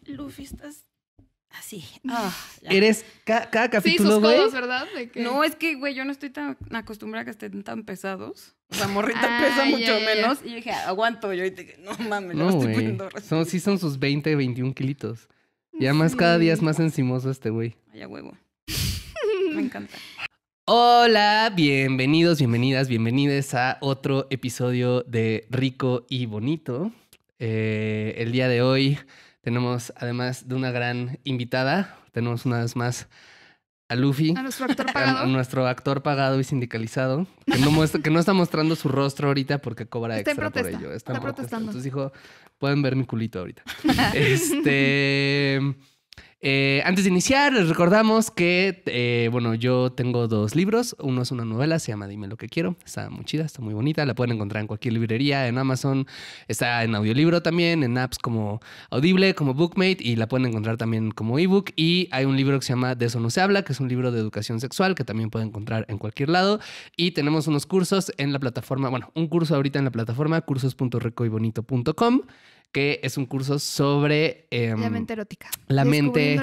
Luffy, estás así. Eres cada capítulo, sus güey. codos, ¿verdad? ¿De qué? No, es que, güey, yo no estoy tan acostumbrada a que estén tan pesados. O sea, morrita pesa mucho menos. Y yo dije, aguanto. Yo dije, no mames, No, no estoy güey. poniendo Sí son sus 20, 21 kilitos. Y además cada día es más encimoso este güey. Ay, a huevo. Me encanta. Hola, bienvenidos, bienvenides a otro episodio de Rico y Bonito. El día de hoy tenemos, además de una gran invitada, tenemos una vez más a Luffy. A nuestro actor pagado. A nuestro actor pagado y sindicalizado, que no está mostrando su rostro ahorita porque cobra Está en extra protesta. por ello. Está protestando. Entonces dijo, pueden ver mi culito ahorita. Antes de iniciar, les recordamos que, yo tengo 2 libros. Uno es una novela, se llama Dime lo que quiero. Está muy chida, está muy bonita. La pueden encontrar en cualquier librería, en Amazon. Está en audiolibro también, en apps como Audible, como Bookmate. Y la pueden encontrar también como ebook. Y hay un libro que se llama De eso no se habla, que es un libro de educación sexual, que también pueden encontrar en cualquier lado. Y tenemos unos cursos en la plataforma, un curso ahorita en la plataforma, cursos.ricoybonito.com, que es un curso sobre... la mente erótica. La mente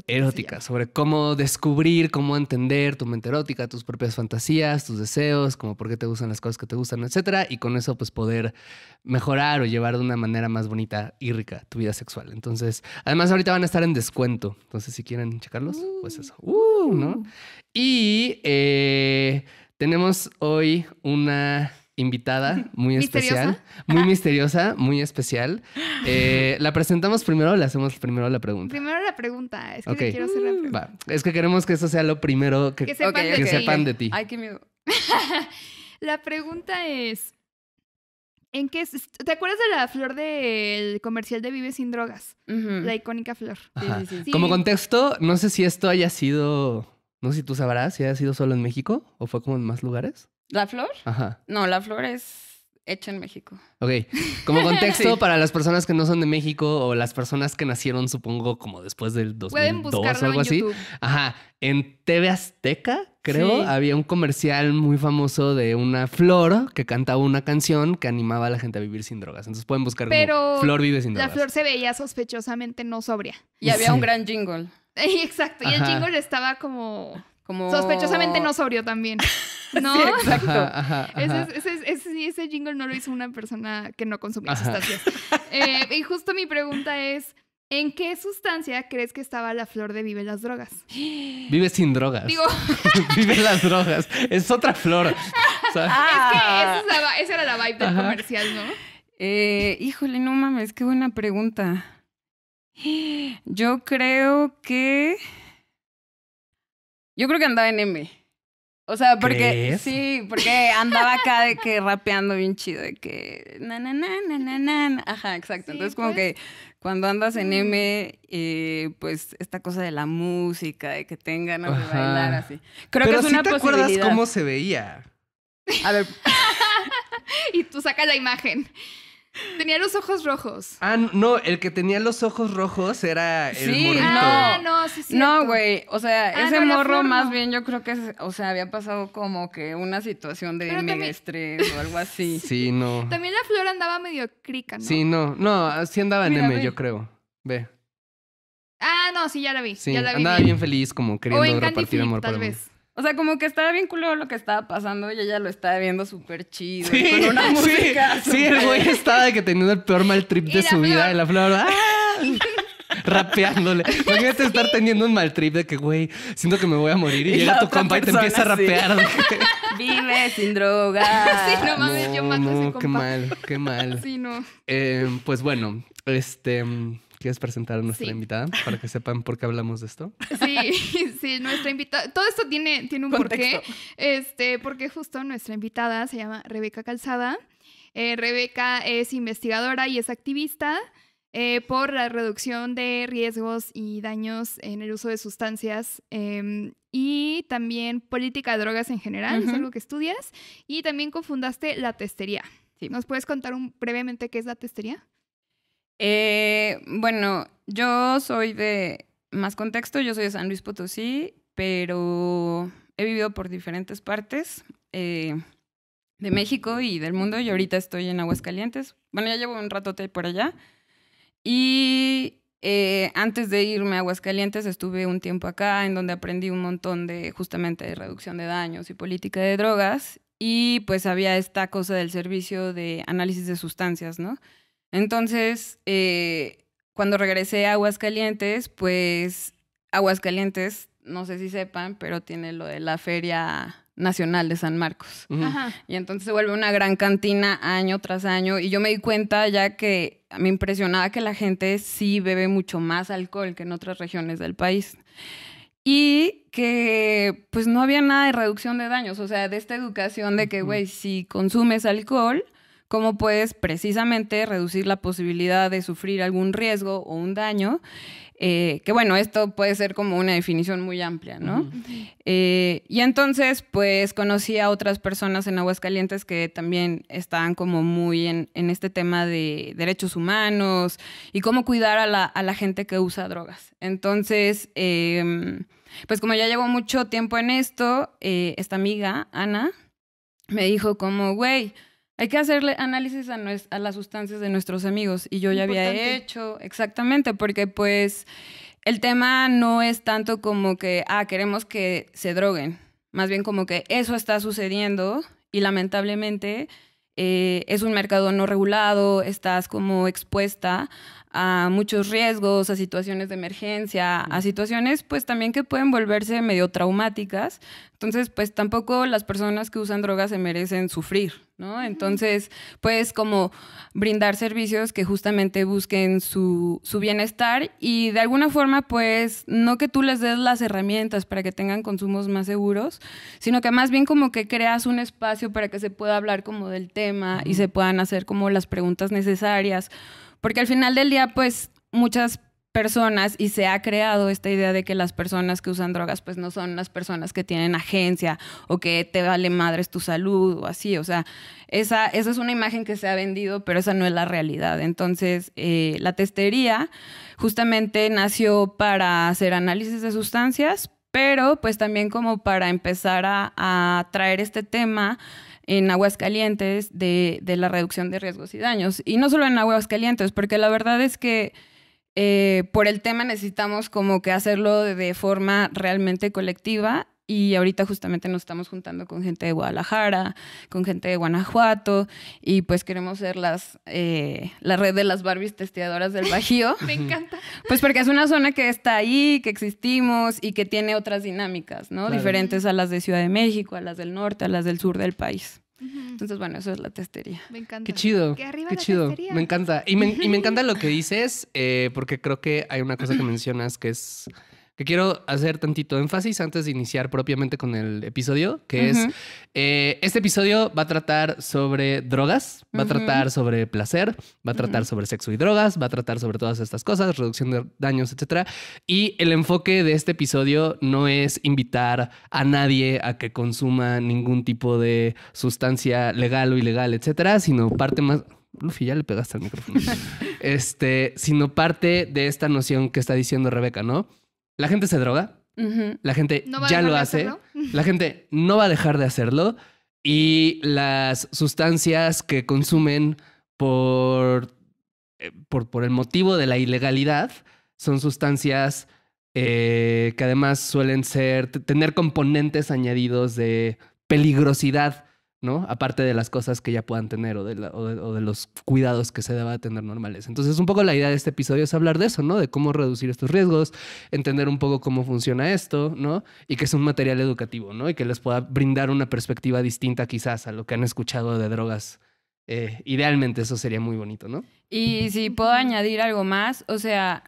erótica, sobre cómo descubrir, cómo entender tu mente erótica, tus propias fantasías, tus deseos, como por qué te gustan las cosas que te gustan, etcétera. Y con eso, pues, poder mejorar o llevar de una manera más bonita y rica tu vida sexual. Entonces, además, ahorita van a estar en descuento. Entonces, si quieren checarlos, pues eso. ¿No? Y tenemos hoy una invitada muy especial, muy misteriosa, muy especial. ¿La presentamos primero o le hacemos primero la pregunta? Primero la pregunta, es que te quiero hacer la pregunta. Va. Es que queremos que eso sea lo primero que sepan de ti. Ay, qué miedo. La pregunta es, ¿te acuerdas de la flor del comercial de Vive Sin Drogas? La icónica flor. Sí. Como contexto, no sé si esto haya sido, no sé si tú sabrás, si haya sido solo en México o fue como en más lugares. ¿La flor? Ajá. No, la flor es hecha en México. Ok. Como contexto, para las personas que no son de México o las personas que nacieron, supongo, como después del 2002 pueden buscarlo o algo en así. YouTube. Ajá. En TV Azteca, creo, Sí. había un comercial muy famoso de una flor que cantaba una canción que animaba a la gente a vivir sin drogas. Entonces pueden buscar como Flor vive sin drogas. La flor se veía sospechosamente no sobria. Y había un gran jingle. Exacto. Y el jingle estaba como sospechosamente no sobrio también. ¿No? Sí, exacto. Ajá. Ese jingle no lo hizo una persona que no consumía sustancias. Y justo mi pregunta es, ¿en qué sustancia crees que estaba la flor de Vive las Drogas? Vive sin drogas. Digo... Vive las drogas. Es otra flor. O sea, Es que esa era la vibe del comercial, ¿no? Híjole, no mames, qué buena pregunta. Yo creo que andaba en M. O sea, porque... ¿Crees? Sí, porque andaba acá de que rapeando bien chido, de que... Ajá, exacto. Sí, Entonces, como que cuando andas en M, pues esta cosa de la música, de que tengan ganas de bailar, así. Creo pero que es sí una te acuerdas posibilidad. cómo se veía. A ver, Y tú sacas la imagen. Tenía los ojos rojos. Ah, no, el que tenía los ojos rojos era el Sí, morrito. No, sí, sí. no, güey. O sea, ese no, la morro flor más no. bien yo creo que, había pasado como que una situación de Pero mega también- estrés o algo así. Sí, no. También la flor andaba medio crica, ¿no? Sí, no. No, sí andaba en Mira, M, ve. yo creo. Ve. No, sí, ya la vi. Sí, ya la vi andaba bien feliz como O queriendo en Candy repartir Flip, amor tal para mí. vez. O sea, como que estaba bien culero lo que estaba pasando y ella lo estaba viendo súper chido. Sí, con una música sí, el güey estaba de que teniendo el peor mal trip Y de la su vida. flor. Y la flor, rapeándole. Imagínate estar teniendo un mal trip de que, güey, siento que me voy a morir. Y Y llega la tu otra compa y te persona, empieza a sí. rapear. de que, Vive sin drogas. Sí, no mames, yo mato a ese compa. qué mal, qué mal. Sí, no. Pues bueno, ¿quieres presentar a nuestra Sí. invitada para que sepan por qué hablamos de esto? Sí, nuestra invitada. Todo esto tiene un Contexto. porqué. Porque justo nuestra invitada se llama Rebeca Calzada. Rebeca es investigadora y es activista por la reducción de riesgos y daños en el uso de sustancias y también política de drogas en general, es algo que estudias. Y también cofundaste La Testería. Sí. ¿Nos puedes contar brevemente qué es La Testería? Bueno, yo soy de más contexto, yo soy de San Luis Potosí, pero he vivido por diferentes partes de México y del mundo y ahorita estoy en Aguascalientes. Bueno, ya llevo un ratote por allá. Y antes de irme a Aguascalientes estuve un tiempo acá en donde aprendí un montón de justamente de reducción de daños y política de drogas y pues había esta cosa del servicio de análisis de sustancias, ¿no? Entonces, cuando regresé a Aguascalientes, pues Aguascalientes, no sé si sepan, pero tiene lo de la Feria Nacional de San Marcos. Ajá. Y entonces se vuelve una gran cantina año tras año. Y yo me di cuenta ya que me impresionaba que la gente sí bebe mucho más alcohol que en otras regiones del país. Y que pues no había nada de reducción de daños. O sea, de esta educación de que, güey, si consumes alcohol, ¿cómo puedes precisamente reducir la posibilidad de sufrir algún riesgo o un daño? Que bueno, esto puede ser como una definición muy amplia, ¿no? Y entonces, pues conocí a otras personas en Aguascalientes que también estaban como muy en este tema de derechos humanos y cómo cuidar a la gente que usa drogas. Entonces, pues como ya llevo mucho tiempo en esto, esta amiga, Ana, me dijo como, güey, hay que hacerle análisis a las sustancias de nuestros amigos. Y yo ya había hecho, exactamente, porque pues el tema no es tanto como que, queremos que se droguen. Más bien como que eso está sucediendo y lamentablemente es un mercado no regulado, estás como expuesta a muchos riesgos, a situaciones de emergencia, a situaciones pues también que pueden volverse medio traumáticas. Entonces pues tampoco las personas que usan drogas se merecen sufrir, ¿no? Entonces pues como brindar servicios que justamente busquen su bienestar y de alguna forma pues no que tú les des las herramientas para que tengan consumos más seguros, sino que más bien como que creas un espacio para que se pueda hablar como del tema y se puedan hacer como las preguntas necesarias. Porque al final del día, pues, muchas personas, y se ha creado esta idea de que las personas que usan drogas, pues, no son las personas que tienen agencia o que te vale madres tu salud o así. O sea, esa es una imagen que se ha vendido, pero esa no es la realidad. Entonces, la testería justamente nació para hacer análisis de sustancias, pero pues también como para empezar a traer este tema en Aguascalientes de la reducción de riesgos y daños. Y no solo en Aguascalientes, porque la verdad es que por el tema necesitamos como que hacerlo de forma realmente colectiva y ahorita justamente nos estamos juntando con gente de Guadalajara, con gente de Guanajuato y pues queremos ser la red de las Barbies testeadoras del Bajío. Me encanta. Pues porque es una zona que está ahí, que existimos y que tiene otras dinámicas, ¿no? Claro. Diferentes a las de Ciudad de México, a las del norte, a las del sur del país. Entonces, bueno, eso es la testería. Me encanta. Qué chido, Que arriba qué la chido. testería. Me encanta. Y me encanta lo que dices, porque creo que hay una cosa que mencionas que es que quiero hacer tantito énfasis antes de iniciar propiamente con el episodio, que es, este episodio va a tratar sobre drogas, va a tratar sobre placer, va a tratar sobre sexo y drogas, va a tratar sobre todas estas cosas, reducción de daños, etcétera. Y el enfoque de este episodio no es invitar a nadie a que consuma ningún tipo de sustancia legal o ilegal, etcétera, sino parte más... Luffy, ya le pegaste al micrófono. Sino parte de esta noción que está diciendo Rebeca, ¿no? La gente se droga, la gente ¿No va a ya dejar lo de hace, hacerlo? la gente no va a dejar de hacerlo y las sustancias que consumen por el motivo de la ilegalidad son sustancias que además suelen tener componentes añadidos de peligrosidad, ¿no? Aparte de las cosas que ya puedan tener o de los cuidados que se deba tener normales. Entonces, un poco la idea de este episodio es hablar de eso, ¿no? De cómo reducir estos riesgos, entender un poco cómo funciona esto, ¿no? Y que es un material educativo, ¿no? Y que les pueda brindar una perspectiva distinta quizás a lo que han escuchado de drogas. Idealmente eso sería muy bonito, ¿no? Y si puedo añadir algo más, o sea,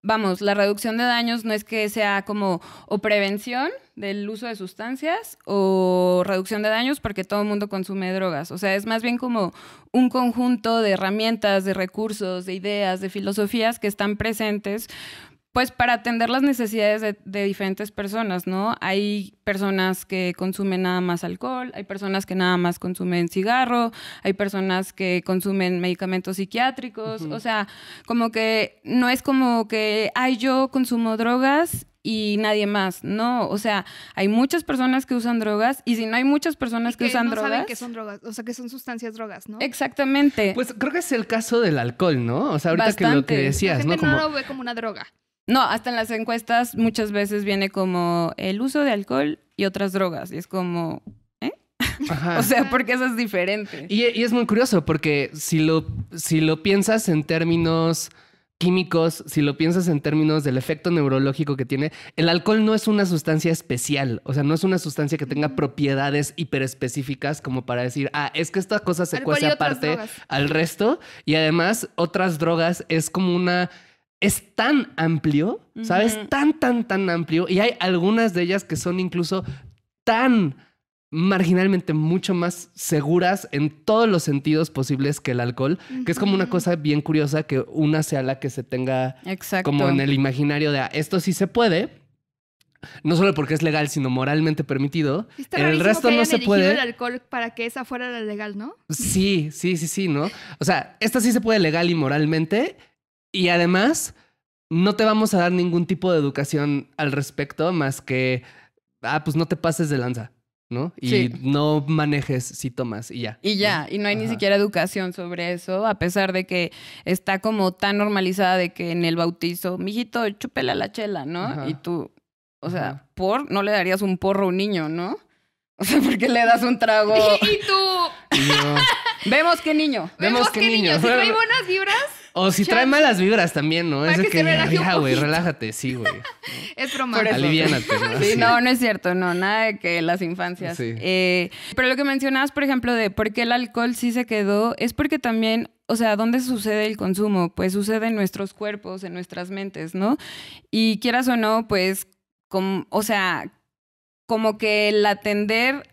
vamos, la reducción de daños no es que sea como o prevención del uso de sustancias o reducción de daños porque todo el mundo consume drogas. O sea, es más bien como un conjunto de herramientas, de recursos, de ideas, de filosofías que están presentes pues para atender las necesidades de diferentes personas, ¿no? Hay personas que consumen nada más alcohol, hay personas que nada más consumen cigarro, hay personas que consumen medicamentos psiquiátricos, o sea, como que no es como que, yo consumo drogas y nadie más. No, o sea, hay muchas personas que usan drogas y si no hay muchas personas que usan no drogas... saben que son drogas, o sea, que son sustancias drogas, ¿no? Exactamente. Pues creo que es el caso del alcohol, ¿no? O sea, ahorita que lo Bastante. que La decías, gente ¿no? Como, no lo ve como una droga. No, hasta en las encuestas muchas veces viene como el uso de alcohol y otras drogas. Y es como, ajá. o sea, porque eso es diferente. Y es muy curioso porque si lo piensas en términos químicos, si lo piensas en términos del efecto neurológico que tiene, el alcohol no es una sustancia especial. O sea, no es una sustancia que tenga propiedades hiperespecíficas como para decir, es que esta cosa se Alcohol y cuece otras aparte drogas. al resto. Y además, otras drogas es como una... Es tan amplio, ¿sabes? Ujú. Tan amplio. Y hay algunas de ellas que son incluso tan marginalmente mucho más seguras en todos los sentidos posibles que el alcohol, que es como una cosa bien curiosa que una sea la que se tenga Exacto. como en el imaginario de esto sí se puede, no solo porque es legal, sino moralmente permitido. Sí, está En el rarísimo resto que no hayan se elegido puede. el alcohol para que esa fuera la legal, ¿no? Sí, ¿no? O sea, esta sí se puede legal y moralmente. Y además, no te vamos a dar ningún tipo de educación al respecto más que, pues no te pases de lanza, ¿no? Y Sí. no manejes si tomas y ya. Y ya, y no hay ni Ajá. siquiera educación sobre eso, a pesar de que está como tan normalizada de que en el bautizo, mijito, chúpele a la chela, ¿no? Ajá. Y tú, o sea, Ajá. no le darías un porro a un niño, ¿no? O sea, ¿por qué le das un trago? Y tú, Y yo, Vemos qué niño. vemos qué niño. Si trae buenas vibras, O si trae malas vibras también, ¿no? Para Es de que que, se relaje un ya, güey, poquito. relájate, sí, güey. es broma. Por eso. Aliviánate, ¿no? Sí, Así. no es cierto, no, nada de que las infancias. Sí. Pero lo que mencionabas, por ejemplo, de por qué el alcohol sí se quedó, es porque también, o sea, ¿dónde sucede el consumo? Pues sucede en nuestros cuerpos, en nuestras mentes, ¿no? Y quieras o no, pues, o sea, como que el atender,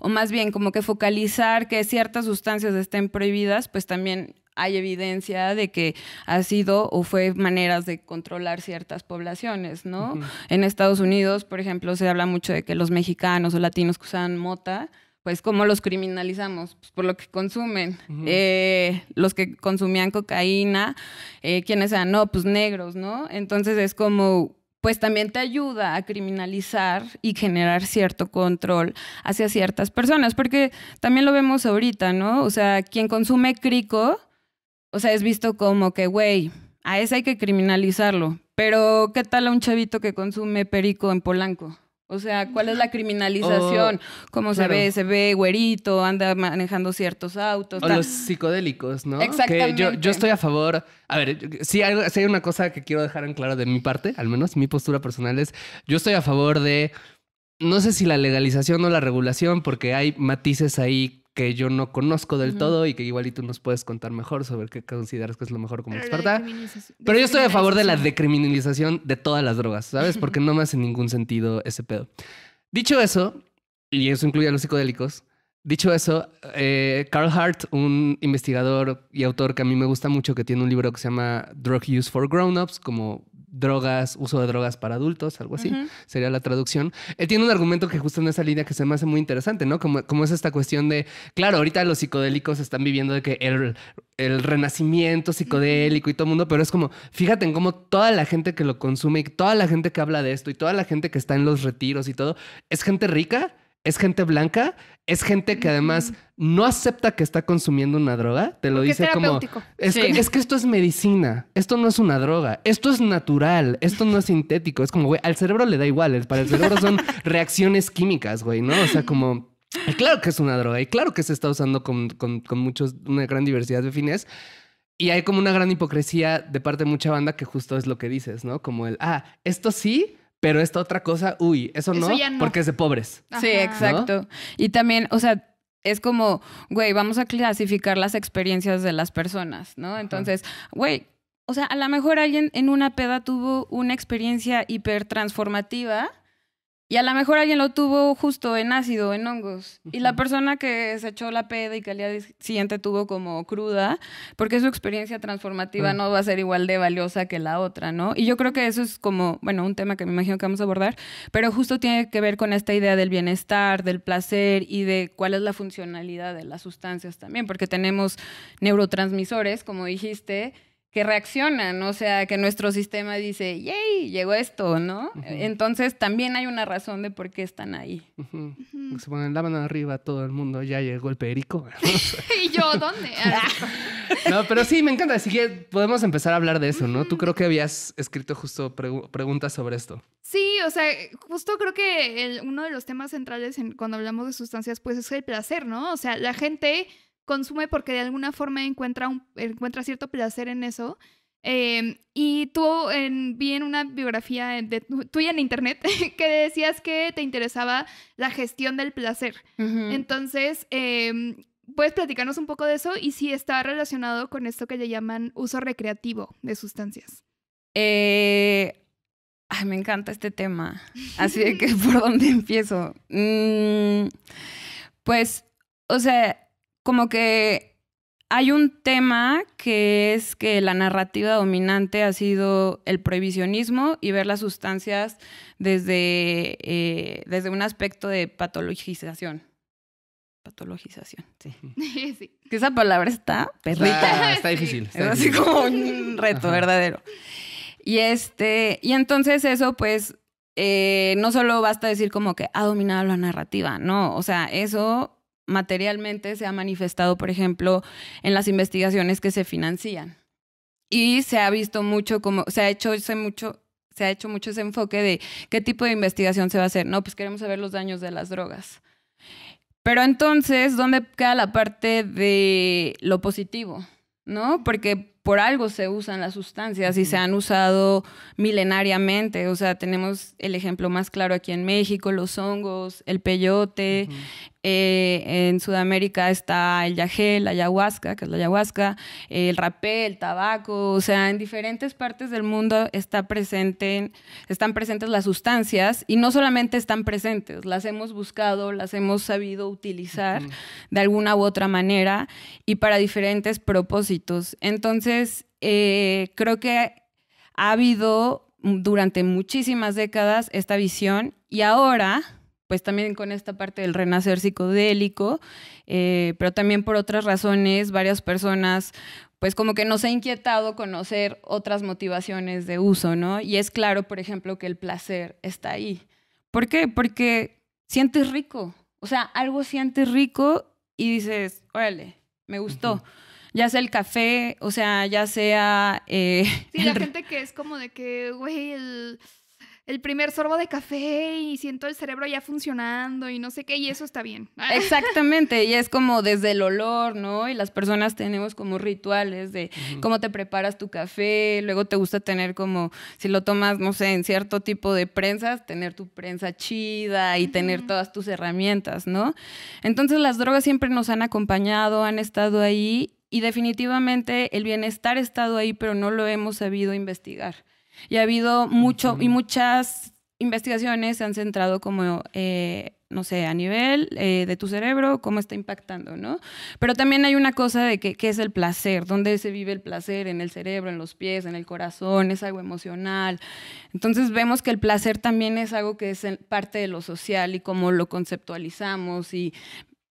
o más bien como que focalizar que ciertas sustancias estén prohibidas, pues también hay evidencia de que ha sido o fue maneras de controlar ciertas poblaciones, ¿no? Ujú. En Estados Unidos, por ejemplo, se habla mucho de que los mexicanos o latinos que usan mota, pues ¿cómo los criminalizamos? Pues por lo que consumen. Ujú. Los que consumían cocaína, ¿quiénes eran? No, pues negros, ¿no? Entonces es como, pues también te ayuda a criminalizar y generar cierto control hacia ciertas personas, porque también lo vemos ahorita, ¿no? O sea, quien consume crico, o sea, es visto como que, güey, a ese hay que criminalizarlo. Pero, ¿qué tal a un chavito que consume perico en Polanco? O sea, ¿cuál es la criminalización? ¿Cómo claro. se ve? Se ve güerito, anda manejando ciertos autos. O los psicodélicos, ¿no? Exactamente. Que yo estoy a favor. A ver, sí hay una cosa que quiero dejar en claro de mi parte, al menos mi postura personal es, yo estoy a favor de, no sé si la legalización o la regulación, porque hay matices ahí que yo no conozco del todo y que igual y tú nos puedes contar mejor sobre qué consideras que es lo mejor como experta. Pero yo estoy a favor de la decriminalización de todas las drogas, ¿sabes? Porque no me hace ningún sentido ese pedo. Dicho eso, y eso incluye a los psicodélicos, dicho eso, Carl Hart, un investigador y autor que a mí me gusta mucho, que tiene un libro que se llama Drug Use for Grown-Ups, como uso de drogas para adultos, algo así, sería la traducción. Él tiene un argumento que justo en esa línea que se me hace muy interesante, ¿no? Como es esta cuestión de, claro, ahorita los psicodélicos están viviendo de que el renacimiento psicodélico y todo el mundo, pero es como, fíjate en cómo toda la gente que lo consume y toda la gente que habla de esto y toda la gente que está en los retiros y todo, es gente rica, es gente blanca, es gente que además no acepta que está consumiendo una droga. Te lo Porque dice es como... terapéutico. Es que esto es medicina. Esto no es una droga. Esto es natural. Esto no es sintético. Es como, güey, al cerebro le da igual. Para el cerebro son reacciones químicas, güey, ¿no? O sea, como... Y claro que es una droga. Y claro que se está usando con una gran diversidad de fines. Y hay como una gran hipocresía de parte de mucha banda que justo es lo que dices, ¿no? Como esto sí... Pero esta otra cosa, eso no, ya no. porque es de pobres. Sí, Ajá. exacto. Y también, o sea, es como, güey, vamos a clasificar las experiencias de las personas, ¿no? Entonces, güey, o sea, a lo mejor alguien en una peda tuvo una experiencia hiper transformativa y a lo mejor alguien lo tuvo justo en ácido, en hongos. Y la persona que se echó la peda y que al día siguiente tuvo como cruda, porque su experiencia transformativa no va a ser igual de valiosa que la otra, ¿no? Y yo creo que eso es como, bueno, un tema que me imagino que vamos a abordar, pero justo tiene que ver con esta idea del bienestar, del placer y de cuál es la funcionalidad de las sustancias también, porque tenemos neurotransmisores, como dijiste, reaccionan, o sea, que nuestro sistema dice, ¡yay! Llegó esto, ¿no? Entonces también hay una razón de por qué están ahí. Se ponen la mano arriba todo el mundo, ya llegó el perico. ¿Y yo dónde? No, pero sí, me encanta. Así que podemos empezar a hablar de eso, ¿no? Tú creo que habías escrito justo preguntas sobre esto. Sí, o sea, justo creo que uno de los temas centrales cuando hablamos de sustancias, pues es el placer, ¿no? O sea, la gente consume porque de alguna forma encuentra cierto placer en eso. Y tú vi en una biografía tuya en internet que decías que te interesaba la gestión del placer. Entonces, ¿puedes platicarnos un poco de eso? Y si está relacionado con esto que le llaman uso recreativo de sustancias. Ay, me encanta este tema. Así de que, ¿por dónde empiezo? Pues, o sea, como que hay un tema que es que la narrativa dominante ha sido el prohibicionismo y ver las sustancias desde un aspecto de patologización. Patologización, sí. Sí. Que esa palabra está perrita. Está difícil. Es así como un reto verdadero. Y entonces eso, pues, no solo basta decir como que ha dominado la narrativa, no. O sea, eso materialmente se ha manifestado, por ejemplo, en las investigaciones que se financian. Y se ha visto mucho como, se ha hecho mucho ese enfoque de qué tipo de investigación se va a hacer. No, pues queremos saber los daños de las drogas. Pero entonces, ¿dónde queda la parte de lo positivo? ¿No? Porque por algo se usan las sustancias y se han usado milenariamente. O sea, tenemos el ejemplo más claro aquí en México, los hongos, el peyote. En Sudamérica está el yagé, la ayahuasca, que es la ayahuasca, el rapé, el tabaco. O sea, en diferentes partes del mundo están presentes las sustancias y no solamente están presentes, las hemos buscado, las hemos sabido utilizar de alguna u otra manera y para diferentes propósitos. Entonces, creo que ha habido durante muchísimas décadas esta visión y ahora, pues también con esta parte del renacer psicodélico, pero también por otras razones, varias personas, pues como que nos ha inquietado conocer otras motivaciones de uso, ¿no? Y es claro, por ejemplo, que el placer está ahí. ¿Por qué? Porque sientes rico, o sea, algo sientes rico y dices, órale, me gustó. Ya sea el café, o sea, ya sea... Sí, la gente que es como de que, güey, el primer sorbo de café y siento el cerebro ya funcionando y no sé qué, y eso está bien. Exactamente, y es como desde el olor, ¿no? Y las personas tenemos como rituales de cómo te preparas tu café, luego te gusta tener como, si lo tomas, no sé, en cierto tipo de prensas, tener tu prensa chida y tener todas tus herramientas, ¿no? Entonces las drogas siempre nos han acompañado, han estado ahí y definitivamente el bienestar ha estado ahí, pero no lo hemos sabido investigar. Y ha habido muchas investigaciones se han centrado como, no sé, a nivel de tu cerebro, cómo está impactando, ¿no? Pero también hay una cosa de qué es el placer, dónde se vive el placer, en el cerebro, en los pies, en el corazón, es algo emocional. Entonces vemos que el placer también es algo que es parte de lo social y cómo lo conceptualizamos y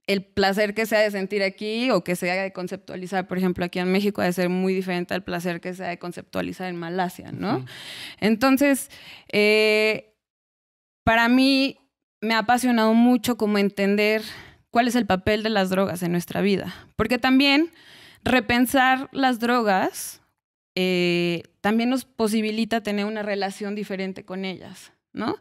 el placer que se ha de sentir aquí o que se ha de conceptualizar, por ejemplo, aquí en México, ha de ser muy diferente al placer que se ha de conceptualizar en Malasia, ¿no? Entonces, para mí me ha apasionado mucho como entender cuál es el papel de las drogas en nuestra vida. Porque también repensar las drogas también nos posibilita tener una relación diferente con ellas, ¿no?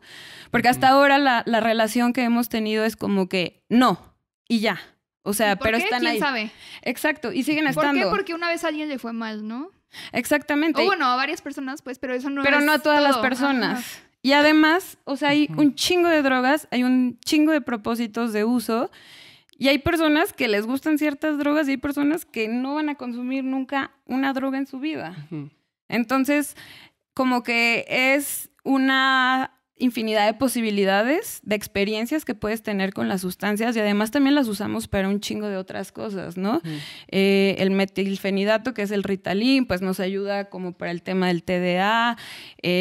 Porque hasta ahora la relación que hemos tenido es como que no. Y ya. O sea, pero qué? están ¿Quién ahí. sabe? Exacto. Y siguen estando. ¿Por qué? Porque una vez a alguien le fue mal, ¿no? Exactamente. O bueno, a varias personas, pues, pero eso no es Pero no a todas todo. las personas. Y además, o sea, hay un chingo de drogas, hay un chingo de propósitos de uso. Y hay personas que les gustan ciertas drogas y hay personas que no van a consumir nunca una droga en su vida. Entonces, como que es una infinidad de posibilidades, de experiencias que puedes tener con las sustancias y además también las usamos para un chingo de otras cosas, ¿no? El metilfenidato, que es el Ritalin, pues nos ayuda como para el tema del TDA,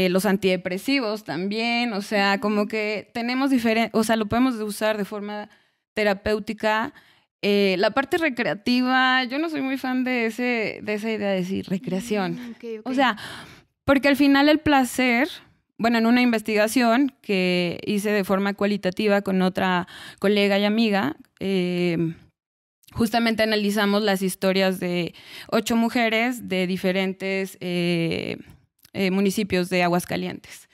los antidepresivos también, o sea, como que tenemos diferentes, o sea, lo podemos usar de forma terapéutica La parte recreativa, yo no soy muy fan de esa idea de decir recreación. Okay. O sea, porque al final el placer, bueno, en una investigación que hice de forma cualitativa con otra colega y amiga, justamente analizamos las historias de 8 mujeres de diferentes municipios de Aguascalientes.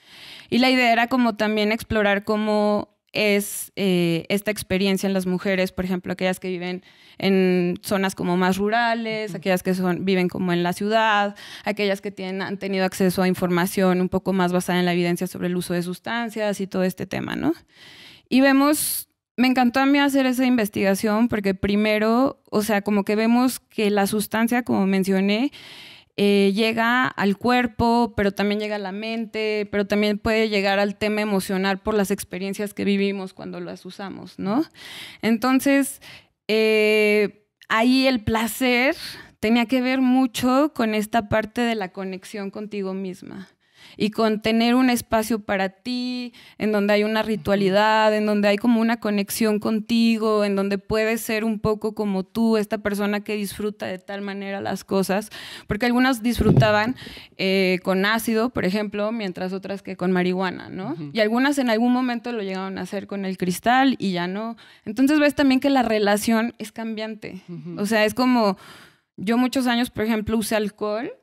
Y la idea era como también explorar cómo es esta experiencia en las mujeres, por ejemplo, aquellas que viven en zonas como más rurales, aquellas que viven como en la ciudad, aquellas que han tenido acceso a información un poco más basada en la evidencia sobre el uso de sustancias y todo este tema, ¿no? Y me encantó a mí hacer esa investigación porque primero, o sea, como que vemos que la sustancia, como mencioné, llega al cuerpo, pero también llega a la mente, pero también puede llegar al tema emocional por las experiencias que vivimos cuando las usamos, ¿no? Entonces, ahí el placer tenía que ver mucho con esta parte de la conexión contigo misma y con tener un espacio para ti, en donde hay una ritualidad, en donde hay como una conexión contigo, en donde puedes ser un poco como tú, esta persona que disfruta de tal manera las cosas, porque algunas disfrutaban con ácido, por ejemplo, mientras otras que con marihuana, ¿no? Y algunas en algún momento lo llegaron a hacer con el cristal y ya no. Entonces ves también que la relación es cambiante. O sea, es como, yo muchos años, por ejemplo, usé alcohol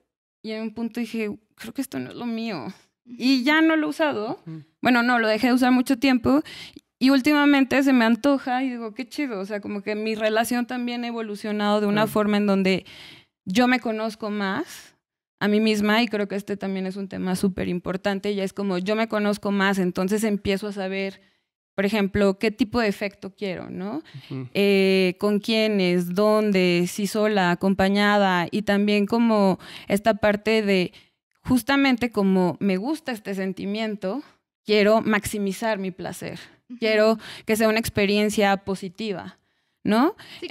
y en un punto dije, creo que esto no es lo mío. Y ya no lo he usado. Bueno, no, lo dejé de usar mucho tiempo. Y últimamente se me antoja y digo, qué chido. O sea, como que mi relación también ha evolucionado de una forma en donde yo me conozco más a mí misma y creo que este también es un tema súper importante. Ya es como yo me conozco más, entonces empiezo a saber, por ejemplo, qué tipo de efecto quiero, ¿no? Con quiénes, dónde, si sola, acompañada y también como esta parte de justamente como me gusta este sentimiento, quiero maximizar mi placer. Quiero que sea una experiencia positiva, ¿no? Sí,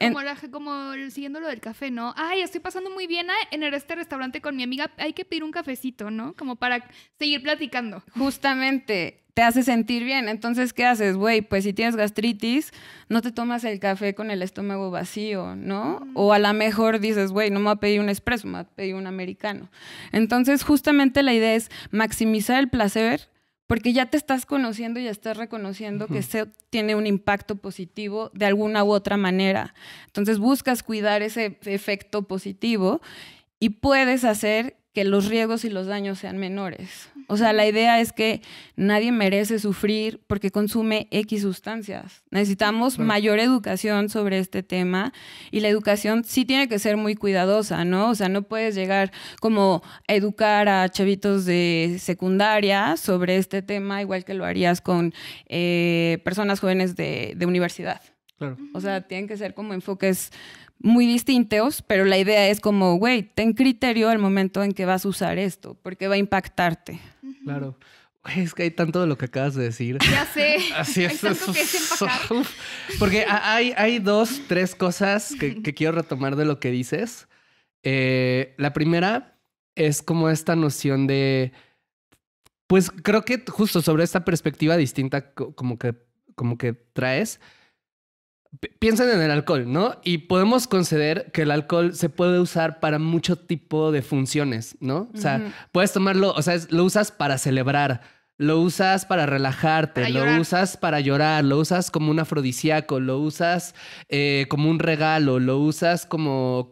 como siguiendo lo del café, ¿no? Ay, estoy pasando muy bien en este restaurante con mi amiga, hay que pedir un cafecito, ¿no? Como para seguir platicando. Justamente, te hace sentir bien. Entonces, ¿qué haces? Güey, pues si tienes gastritis, no te tomas el café con el estómago vacío, ¿no? O a lo mejor dices, güey, no me voy a pedir un espresso, me voy a pedir un americano. Entonces, justamente la idea es maximizar el placer porque ya te estás conociendo y ya estás reconociendo que eso tiene un impacto positivo de alguna u otra manera. Entonces, buscas cuidar ese efecto positivo y puedes hacer que los riesgos y los daños sean menores. O sea, la idea es que nadie merece sufrir porque consume X sustancias. Necesitamos mayor educación sobre este tema y la educación sí tiene que ser muy cuidadosa, ¿no? O sea, no puedes llegar como a educar a chavitos de secundaria sobre este tema igual que lo harías con personas jóvenes de universidad. Claro. O sea, tienen que ser como enfoques muy distintos, pero la idea es como, güey, ten criterio al momento en que vas a usar esto, porque va a impactarte. Claro. Es que hay tanto de lo que acabas de decir. Ya sé. Así Hay es. tanto que empacar. Porque hay 2, 3 cosas que quiero retomar de lo que dices. La primera es como esta noción de... Pues creo que justo sobre esta perspectiva distinta como que traes... Piensen en el alcohol, ¿no? Y podemos conceder que el alcohol se puede usar para mucho tipo de funciones, ¿no? O sea, puedes tomarlo, o sea, lo usas para celebrar, lo usas para relajarte, lo usas para llorar, lo usas como un afrodisíaco, lo usas como un regalo, lo usas como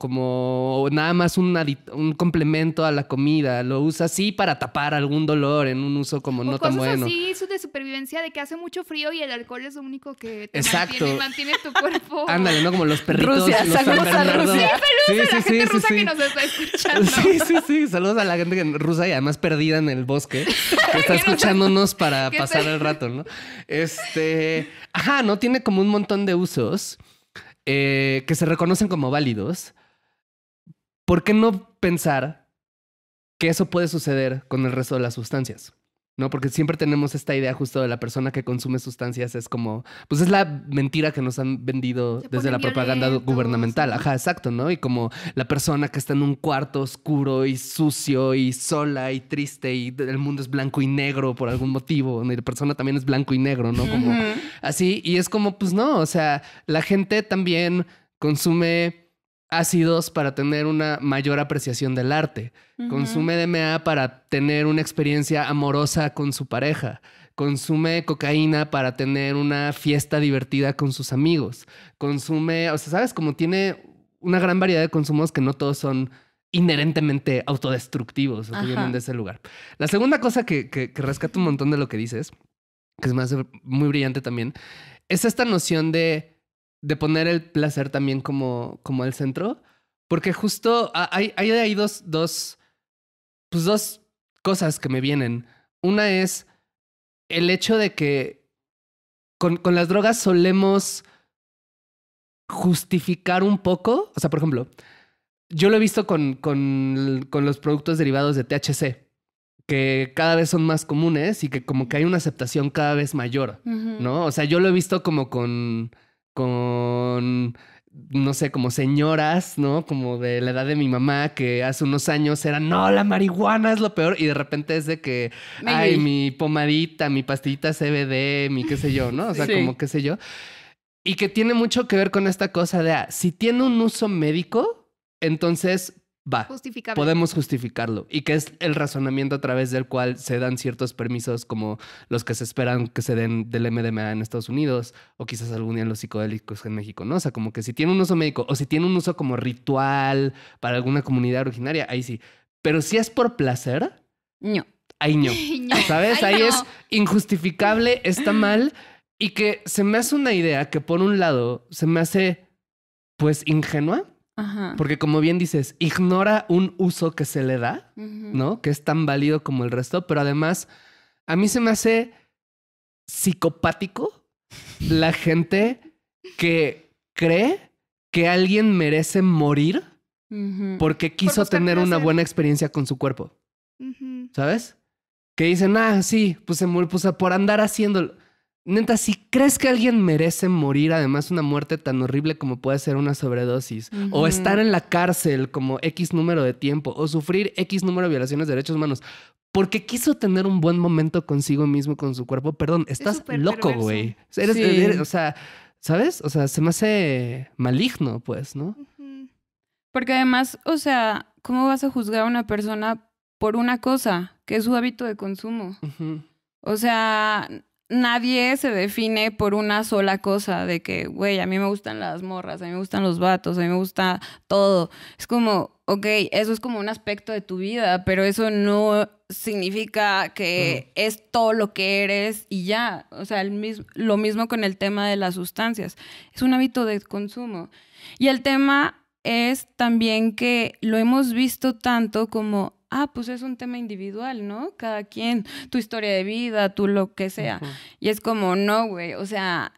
nada más un complemento a la comida, lo usas sí para tapar algún dolor en un uso como no tan bueno. Sí, eso de supervivencia de que hace mucho frío y el alcohol es lo único que te mantiene tu cuerpo. Ándale, ¿no? Como los perritos. Rusia, los saludos a Rusia. Saludos a la gente rusa que nos está escuchando. Sí. Saludos a la gente rusa y además perdida en el bosque que está escuchándonos para pasar el rato, ¿no? ¿no? Tiene como un montón de usos que se reconocen como válidos. ¿Por qué no pensar que eso puede suceder con el resto de las sustancias? ¿No? Porque siempre tenemos esta idea justo de la persona que consume sustancias. Es como, pues es la mentira que nos han vendido desde la propaganda gubernamental. ¿No? Ajá, exacto, ¿no? Y como la persona que está en un cuarto oscuro y sucio y sola y triste y el mundo es blanco y negro por algún motivo. Y la persona también es blanco y negro, ¿no? Como así. Y es como, pues no, o sea, la gente también consume ácidos para tener una mayor apreciación del arte, consume DMA para tener una experiencia amorosa con su pareja, consume cocaína para tener una fiesta divertida con sus amigos, consume, o sea, ¿sabes? Como tiene una gran variedad de consumos que no todos son inherentemente autodestructivos o que vienen de ese lugar. La segunda cosa que rescato un montón de lo que dices, que se me hace muy brillante también, es esta noción de poner el placer también como el centro, porque justo hay ahí dos cosas que me vienen. Una es el hecho de que con las drogas solemos justificar un poco, o sea, por ejemplo, yo lo he visto con los productos derivados de THC, que cada vez son más comunes y que como que hay una aceptación cada vez mayor, ¿no? O sea, yo lo he visto como con no sé, como señoras, ¿no? Como de la edad de mi mamá, que hace unos años eran, no, la marihuana es lo peor. Y de repente es de que, ay, mi pomadita, mi pastillita CBD, mi qué sé yo, ¿no? O sea, como qué sé yo. Y que tiene mucho que ver con esta cosa de, si tiene un uso médico, entonces va, podemos justificarlo. Y que es el razonamiento a través del cual se dan ciertos permisos como los que se esperan que se den del MDMA en Estados Unidos o quizás algún día en los psicodélicos en México, ¿no? O sea, como que si tiene un uso médico o si tiene un uso como ritual para alguna comunidad originaria, ahí sí. Pero si es por placer, no. Ahí no. ¿Sabes? Ahí es injustificable, está mal y que se me hace una idea que por un lado se me hace pues ingenua. Porque como bien dices, ignora un uso que se le da, ¿no? Que es tan válido como el resto, pero además a mí se me hace psicopático la gente que cree que alguien merece morir porque quiso tener una buena experiencia con su cuerpo. ¿Sabes? Que dicen, sí, pues se murió, pues por andar haciéndolo. Neta, si crees que alguien merece morir, además una muerte tan horrible como puede ser una sobredosis, o estar en la cárcel como X número de tiempo, o sufrir X número de violaciones de derechos humanos, porque quiso tener un buen momento consigo mismo, con su cuerpo, perdón, estás loco, güey. Eres, o sea, ¿sabes? O sea, se me hace maligno, pues, ¿no? Porque además, o sea, ¿cómo vas a juzgar a una persona por una cosa que es su hábito de consumo? O sea, nadie se define por una sola cosa de que, güey, a mí me gustan las morras, a mí me gustan los vatos, a mí me gusta todo. Es como, ok, eso es como un aspecto de tu vida, pero eso no significa que es todo lo que eres y ya. O sea, lo mismo con el tema de las sustancias. Es un hábito de consumo. Y el tema es también que lo hemos visto tanto como, pues es un tema individual, ¿no? Cada quien, tu historia de vida, tú lo que sea. Y es como, no, güey, o sea,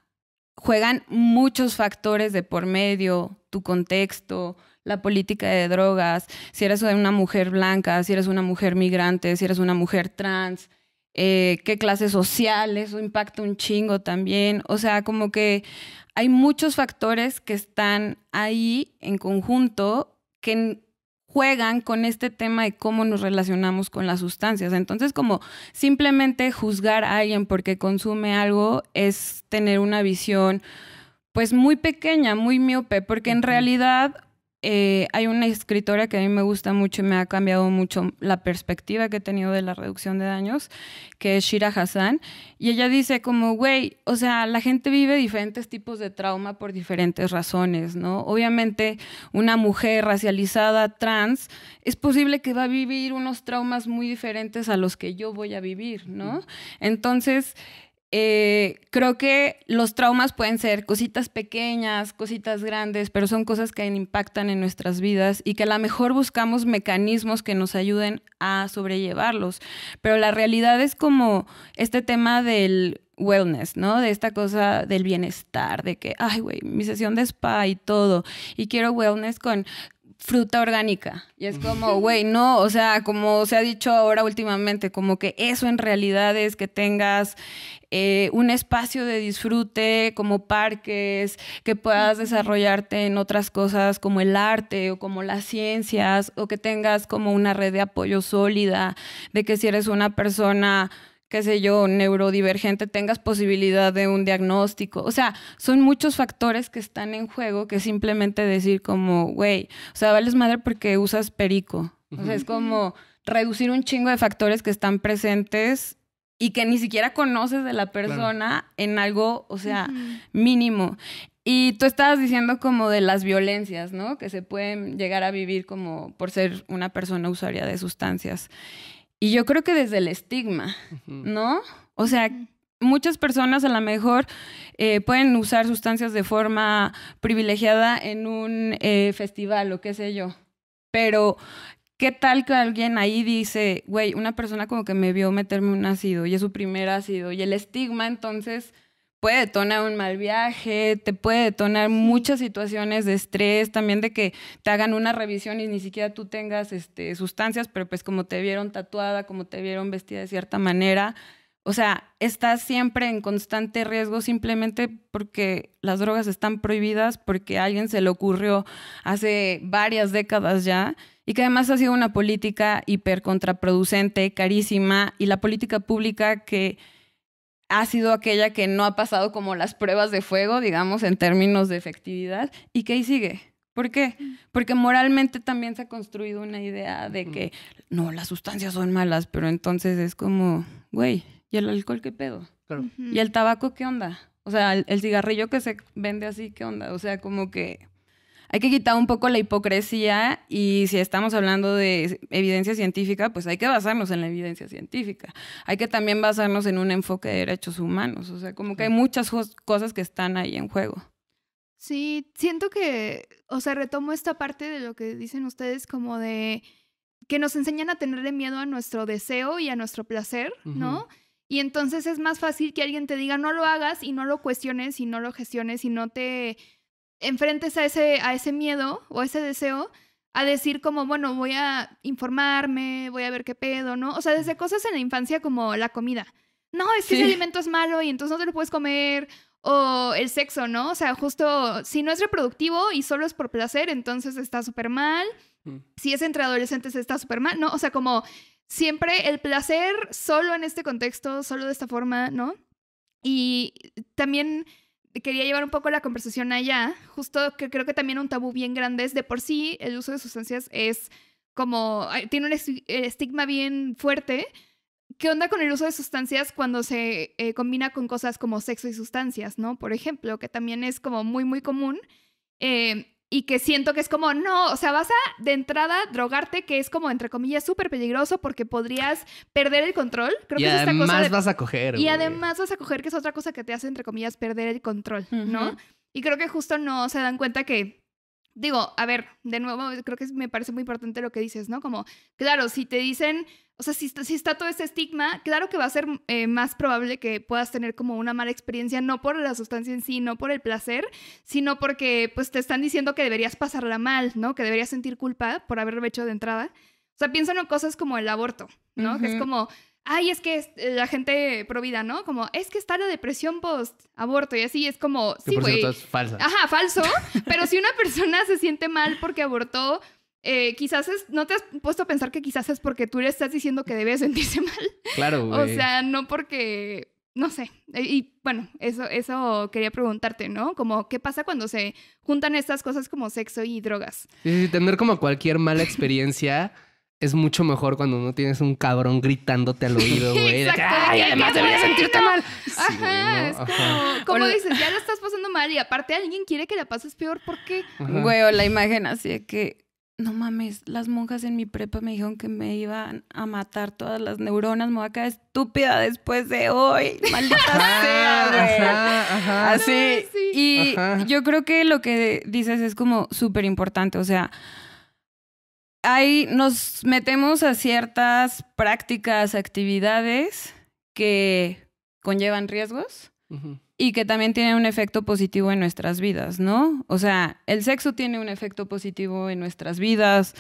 juegan muchos factores de por medio, tu contexto, la política de drogas, si eres una mujer blanca, si eres una mujer migrante, si eres una mujer trans, qué clase social, eso impacta un chingo también. O sea, como que hay muchos factores que están ahí en conjunto que juegan con este tema de cómo nos relacionamos con las sustancias. Entonces, como simplemente juzgar a alguien porque consume algo es tener una visión pues muy pequeña, muy miope, porque en realidad hay una escritora que a mí me gusta mucho y me ha cambiado mucho la perspectiva que he tenido de la reducción de daños, que es Shira Hassan, y ella dice como, güey, o sea, la gente vive diferentes tipos de trauma por diferentes razones, ¿no? Obviamente, una mujer racializada trans es posible que va a vivir unos traumas muy diferentes a los que yo voy a vivir, ¿no? Entonces, creo que los traumas pueden ser cositas pequeñas, cositas grandes, pero son cosas que impactan en nuestras vidas y que a lo mejor buscamos mecanismos que nos ayuden a sobrellevarlos. Pero la realidad es como este tema del wellness, ¿no? De esta cosa del bienestar, de que, ay, güey, mi sesión de spa y todo, y quiero wellness con fruta orgánica. Y es como, güey, no, o sea, como se ha dicho ahora últimamente, como que eso en realidad es que tengas un espacio de disfrute como parques, que puedas desarrollarte en otras cosas como el arte o como las ciencias, o que tengas como una red de apoyo sólida, de que si eres una persona qué sé yo, neurodivergente, tengas posibilidad de un diagnóstico. O sea, son muchos factores que están en juego que simplemente decir como, güey, o sea, vales madre porque usas perico. O sea, es como reducir un chingo de factores que están presentes y que ni siquiera conoces de la persona en algo, o sea, mínimo. Y tú estabas diciendo como de las violencias, ¿no? Que se pueden llegar a vivir como por ser una persona usuaria de sustancias. Y yo creo que desde el estigma, ¿no? O sea, muchas personas a lo mejor pueden usar sustancias de forma privilegiada en un festival o qué sé yo. Pero, ¿qué tal que alguien ahí dice, güey, una persona como que me vio meterme un ácido y es su primer ácido? Y el estigma, entonces, puede detonar un mal viaje, te puede detonar muchas situaciones de estrés, también de que te hagan una revisión y ni siquiera tú tengas sustancias, pero pues como te vieron tatuada, como te vieron vestida de cierta manera. O sea, estás siempre en constante riesgo simplemente porque las drogas están prohibidas, porque a alguien se le ocurrió hace varias décadas ya, y que además ha sido una política hiper contraproducente, carísima, y la política pública que ha sido aquella que no ha pasado como las pruebas de fuego, digamos, en términos de efectividad, y que ahí sigue. ¿Por qué? Porque moralmente también se ha construido una idea de que no, las sustancias son malas, pero entonces es como, güey, ¿y el alcohol qué pedo? Claro. ¿Y el tabaco qué onda? O sea, el cigarrillo que se vende así, ¿qué onda? O sea, como que hay que quitar un poco la hipocresía y si estamos hablando de evidencia científica, pues hay que basarnos en la evidencia científica. Hay que también basarnos en un enfoque de derechos humanos. O sea, como que hay muchas cosas que están ahí en juego. Sí, siento que, o sea, retomo esta parte de lo que dicen ustedes como de que nos enseñan a tenerle miedo a nuestro deseo y a nuestro placer, ¿no? Y entonces es más fácil que alguien te diga no lo hagas y no lo cuestiones y no lo gestiones y no te enfrentes a ese miedo o a ese deseo a decir como, bueno, voy a informarme, voy a ver qué pedo, ¿no? O sea, desde cosas en la infancia como la comida. No, es que ese alimento es malo y entonces no te lo puedes comer. O el sexo, ¿no? O sea, justo si no es reproductivo y solo es por placer, entonces está súper mal. Si es entre adolescentes está súper mal, ¿no? O sea, como siempre el placer solo en este contexto, solo de esta forma, ¿no? Y también quería llevar un poco la conversación allá, justo que creo que también un tabú bien grande es de por sí el uso de sustancias es como, tiene un estigma bien fuerte. ¿Qué onda con el uso de sustancias cuando se combina con cosas como sexo y sustancias, ¿no? Por ejemplo, que también es como muy, muy común y que siento que es como, no, o sea, vas a de entrada drogarte, que es como, entre comillas, súper peligroso porque podrías perder el control. Creo que es esta cosa además vas a coger, y además vas a coger, que es otra cosa que te hace, entre comillas, perder el control, ¿no? Y creo que justo no se dan cuenta que digo, a ver, de nuevo, creo que me parece muy importante lo que dices, ¿no? Como, claro, si te dicen, o sea, si está todo ese estigma, claro que va a ser más probable que puedas tener como una mala experiencia, no por la sustancia en sí, no por el placer, sino porque pues te están diciendo que deberías pasarla mal, ¿no? Que deberías sentir culpa por haberlo hecho de entrada. O sea, piensan en cosas como el aborto, ¿no? Que es como, ay, es que la gente provida, ¿no? Como, es que está la depresión post-aborto y así es como, sí, güey. Es falsa. Ajá, falso. Pero si una persona se siente mal porque abortó, quizás no te has puesto a pensar que quizás es porque tú le estás diciendo que debe sentirse mal. Claro, güey. O sea, no porque, no sé. Y bueno, eso quería preguntarte, ¿no? Como, ¿qué pasa cuando se juntan estas cosas como sexo y drogas? Sí, tener como cualquier mala experiencia es mucho mejor cuando no tienes un cabrón gritándote al oído, güey. Exacto. ¡Ay, además deberías sentirte mal! Ajá, Sí, güey, es ¿no? como dices, ya la estás pasando mal y aparte alguien quiere que la pases peor, ¿por qué? Güey, o la imagen así de que, no mames, las monjas en mi prepa me dijeron que me iban a matar todas las neuronas, me voy a quedar estúpida después de hoy. Maldita sea, güey. Ajá. Así. Sí. Y yo creo que lo que dices es como súper importante, o sea, ahí nos metemos a ciertas prácticas, actividades que conllevan riesgos y que también tienen un efecto positivo en nuestras vidas, ¿no? O sea, el sexo tiene un efecto positivo en nuestras vidas,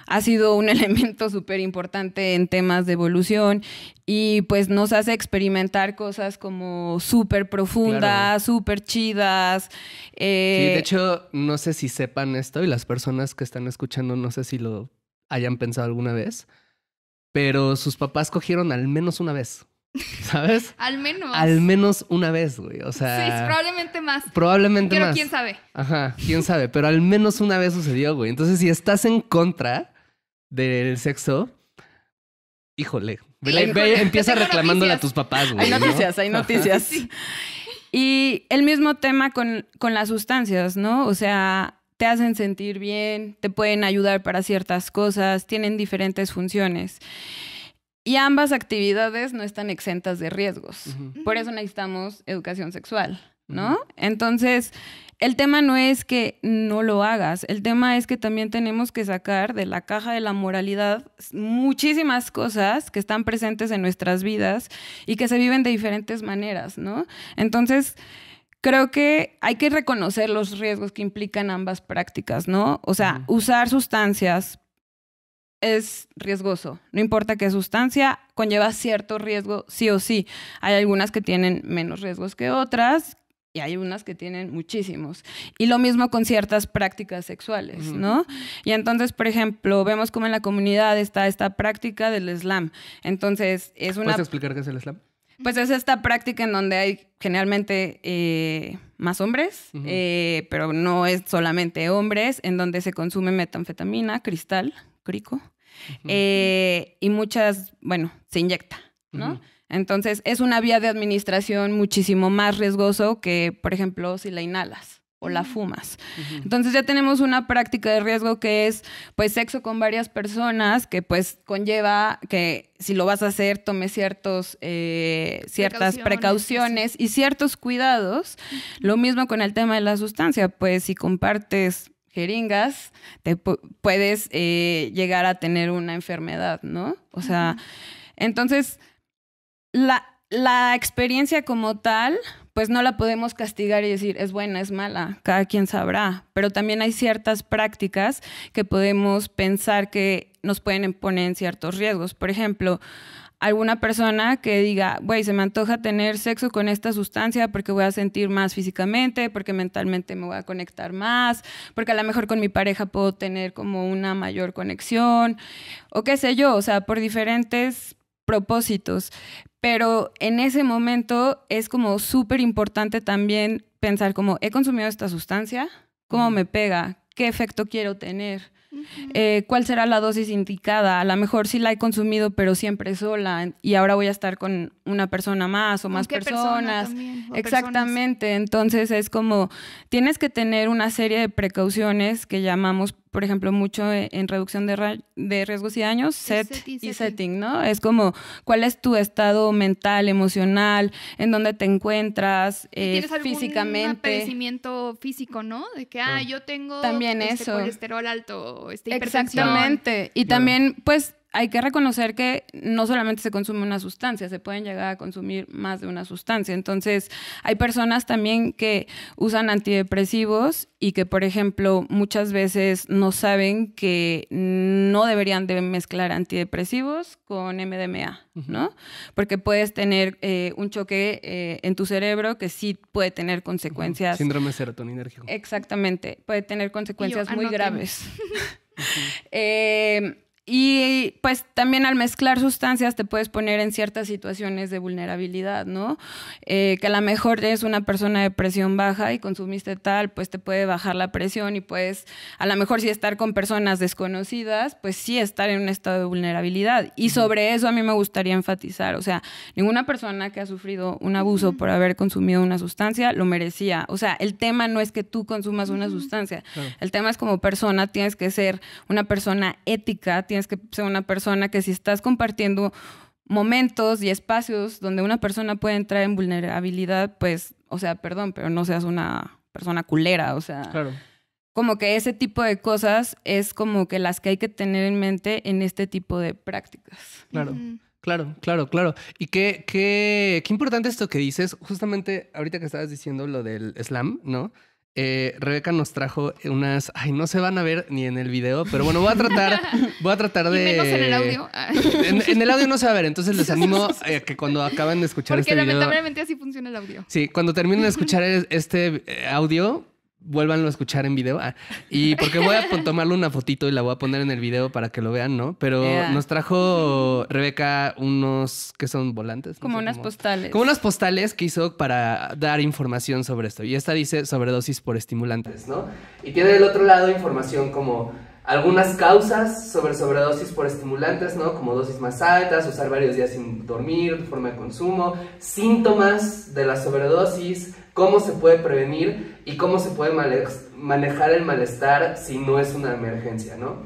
ha sido un elemento súper importante en temas de evolución y pues nos hace experimentar cosas como súper profundas, súper chidas. Sí, de hecho, no sé si sepan esto y las personas que están escuchando no sé si lo hayan pensado alguna vez, pero sus papás cogieron al menos una vez. ¿Sabes? Al menos. Al menos una vez, güey. O sea... Sí, probablemente más. Probablemente Pero más. quién sabe. Ajá, quién sabe. Pero al menos una vez sucedió, güey. Entonces, si estás en contra del sexo, híjole. Ve, empieza reclamándole a tus papás, güey. Hay noticias, ¿no? Hay noticias. Sí. Y el mismo tema con las sustancias, ¿no? O sea, te hacen sentir bien, te pueden ayudar para ciertas cosas, tienen diferentes funciones. Y ambas actividades no están exentas de riesgos. Por eso necesitamos educación sexual, ¿no? Entonces, el tema no es que no lo hagas. El tema es que también tenemos que sacar de la caja de la moralidad muchísimas cosas que están presentes en nuestras vidas y que se viven de diferentes maneras, ¿no? Entonces, creo que hay que reconocer los riesgos que implican ambas prácticas, ¿no? O sea, usar sustancias es riesgoso. No importa qué sustancia, conlleva cierto riesgo sí o sí. Hay algunas que tienen menos riesgos que otras y hay unas que tienen muchísimos. Y lo mismo con ciertas prácticas sexuales, ¿no? Y entonces, por ejemplo, vemos como en la comunidad está esta práctica del slam. Entonces, es una... ¿Puedes explicar qué es el slam? Pues es esta práctica en donde hay generalmente más hombres, pero no es solamente hombres, en donde se consume metanfetamina, cristal, crico, y muchas, bueno, se inyecta, ¿no? Entonces, es una vía de administración muchísimo más riesgoso que, por ejemplo, si la inhalas o la fumas. Entonces, ya tenemos una práctica de riesgo que es, pues, sexo con varias personas, que, pues, conlleva que si lo vas a hacer, tomes ciertas precauciones y ciertos cuidados. Lo mismo con el tema de la sustancia, pues, si compartes jeringas, te puedes llegar a tener una enfermedad, ¿no? O sea, entonces, la experiencia como tal, pues no la podemos castigar y decir es buena, es mala, cada quien sabrá. Pero también hay ciertas prácticas que podemos pensar que nos pueden poner en ciertos riesgos. Por ejemplo, alguna persona que diga, güey, se me antoja tener sexo con esta sustancia porque voy a sentir más físicamente, porque mentalmente me voy a conectar más, porque a lo mejor con mi pareja puedo tener como una mayor conexión, o qué sé yo, o sea, por diferentes propósitos. Pero en ese momento es como súper importante también pensar como, ¿he consumido esta sustancia? ¿Cómo me pega? ¿Qué efecto quiero tener? ¿Cuál será la dosis indicada? A lo mejor sí la he consumido, pero siempre sola, y ahora voy a estar con una persona más o más personas. Exactamente. Personas. Entonces es como, tienes que tener una serie de precauciones que llamamos, por ejemplo, mucho en reducción de riesgos y daños, set y setting, ¿no? Es como, ¿cuál es tu estado mental, emocional, en dónde te encuentras ¿tienes físicamente? Algún padecimiento físico, ¿no? De que, yo tengo también eso. Colesterol alto, hipertensión. Exactamente. Y también, pues, hay que reconocer que no solamente se consume una sustancia, se pueden llegar a consumir más de una sustancia. Entonces, hay personas también que usan antidepresivos y que, por ejemplo, muchas veces no saben que no deberían de mezclar antidepresivos con MDMA, ¿no? Porque puedes tener un choque en tu cerebro que sí puede tener consecuencias. Síndrome serotoninérgico. Exactamente. Puede tener consecuencias muy graves. Y pues también al mezclar sustancias te puedes poner en ciertas situaciones de vulnerabilidad, ¿no? Que a lo mejor eres una persona de presión baja y consumiste tal, pues te puede bajar la presión y puedes, a lo mejor si estar con personas desconocidas, pues sí estar en un estado de vulnerabilidad. Y sobre eso a mí me gustaría enfatizar, o sea, ninguna persona que ha sufrido un abuso por haber consumido una sustancia lo merecía. O sea, el tema no es que tú consumas una sustancia, el tema es como persona, tienes que ser una persona ética, tienes que ser una persona que si estás compartiendo momentos y espacios donde una persona puede entrar en vulnerabilidad, pues, o sea, perdón, pero no seas una persona culera, o sea, como que ese tipo de cosas es como que las que hay que tener en mente en este tipo de prácticas. Claro. Y qué importante esto que dices, justamente ahorita que estabas diciendo lo del slam, ¿no? Rebeca nos trajo unas... Ay, no se van a ver ni en el video, pero bueno, voy a tratar de... Y menos en el audio. En el audio no se va a ver, entonces les animo a que cuando acaben de escuchar este video... Porque lamentablemente así funciona el audio. Sí, cuando terminen de escuchar este audio, vuélvanlo a escuchar en video. Y porque voy a tomarle una fotito y la voy a poner en el video para que lo vean, ¿no? Pero nos trajo Rebeca unos, ¿qué son? ¿Volantes? Como unas postales. Como unas postales que hizo para dar información sobre esto. Y esta dice sobredosis por estimulantes, ¿no? Y tiene del otro lado información como algunas causas sobre sobredosis por estimulantes, ¿no? Como dosis más altas, usar varios días sin dormir, forma de consumo, síntomas de la sobredosis, cómo se puede prevenir y cómo se puede manejar el malestar si no es una emergencia, ¿no?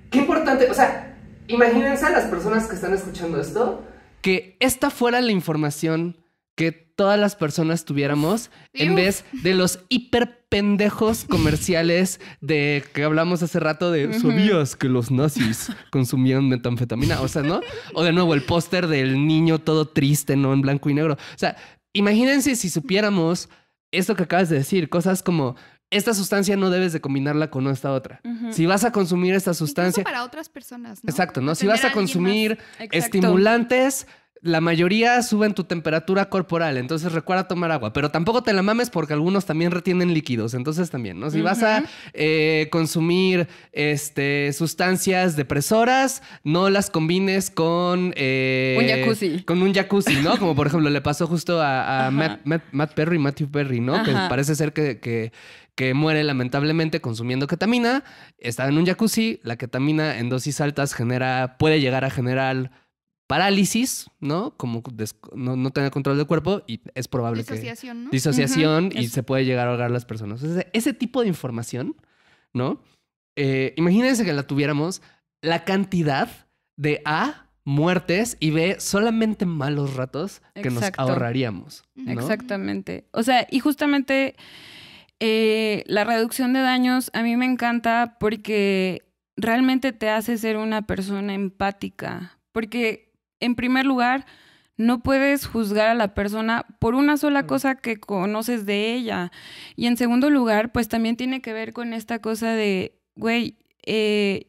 Qué importante, o sea, imagínense a las personas que están escuchando esto, que esta fuera la información que todas las personas tuviéramos en vez de los hiper pendejos comerciales de que hablamos hace rato de ¿sabías que los nazis consumían metanfetamina? O sea, ¿no? O de nuevo el póster del niño todo triste, ¿no? En blanco y negro. O sea, imagínense si supiéramos esto que acabas de decir, cosas como esta sustancia no debes de combinarla con esta otra. Si vas a consumir esta sustancia... Incluso para otras personas, ¿no? Exacto, ¿no? Si vas a consumir estimulantes... La mayoría suben tu temperatura corporal, entonces recuerda tomar agua, pero tampoco te la mames porque algunos también retienen líquidos, entonces también, ¿no? Si vas a consumir sustancias depresoras, no las combines con... un jacuzzi. Con un jacuzzi, ¿no? Como por ejemplo le pasó justo a Matthew Perry, ¿no? Que parece ser que muere lamentablemente consumiendo ketamina, estaba en un jacuzzi, la ketamina en dosis altas puede llegar a generar parálisis, ¿no? Como no tener control del cuerpo y es probable disociación, ¿no? Disociación y se puede llegar a ahogar a las personas. Entonces, ese tipo de información, ¿no? Imagínense que la tuviéramos, la cantidad de A, muertes y B, solamente malos ratos que nos ahorraríamos, ¿no? Exactamente. O sea, y justamente la reducción de daños a mí me encanta porque realmente te hace ser una persona empática. Porque en primer lugar, no puedes juzgar a la persona por una sola cosa que conoces de ella. Y en segundo lugar, pues también tiene que ver con esta cosa de, güey,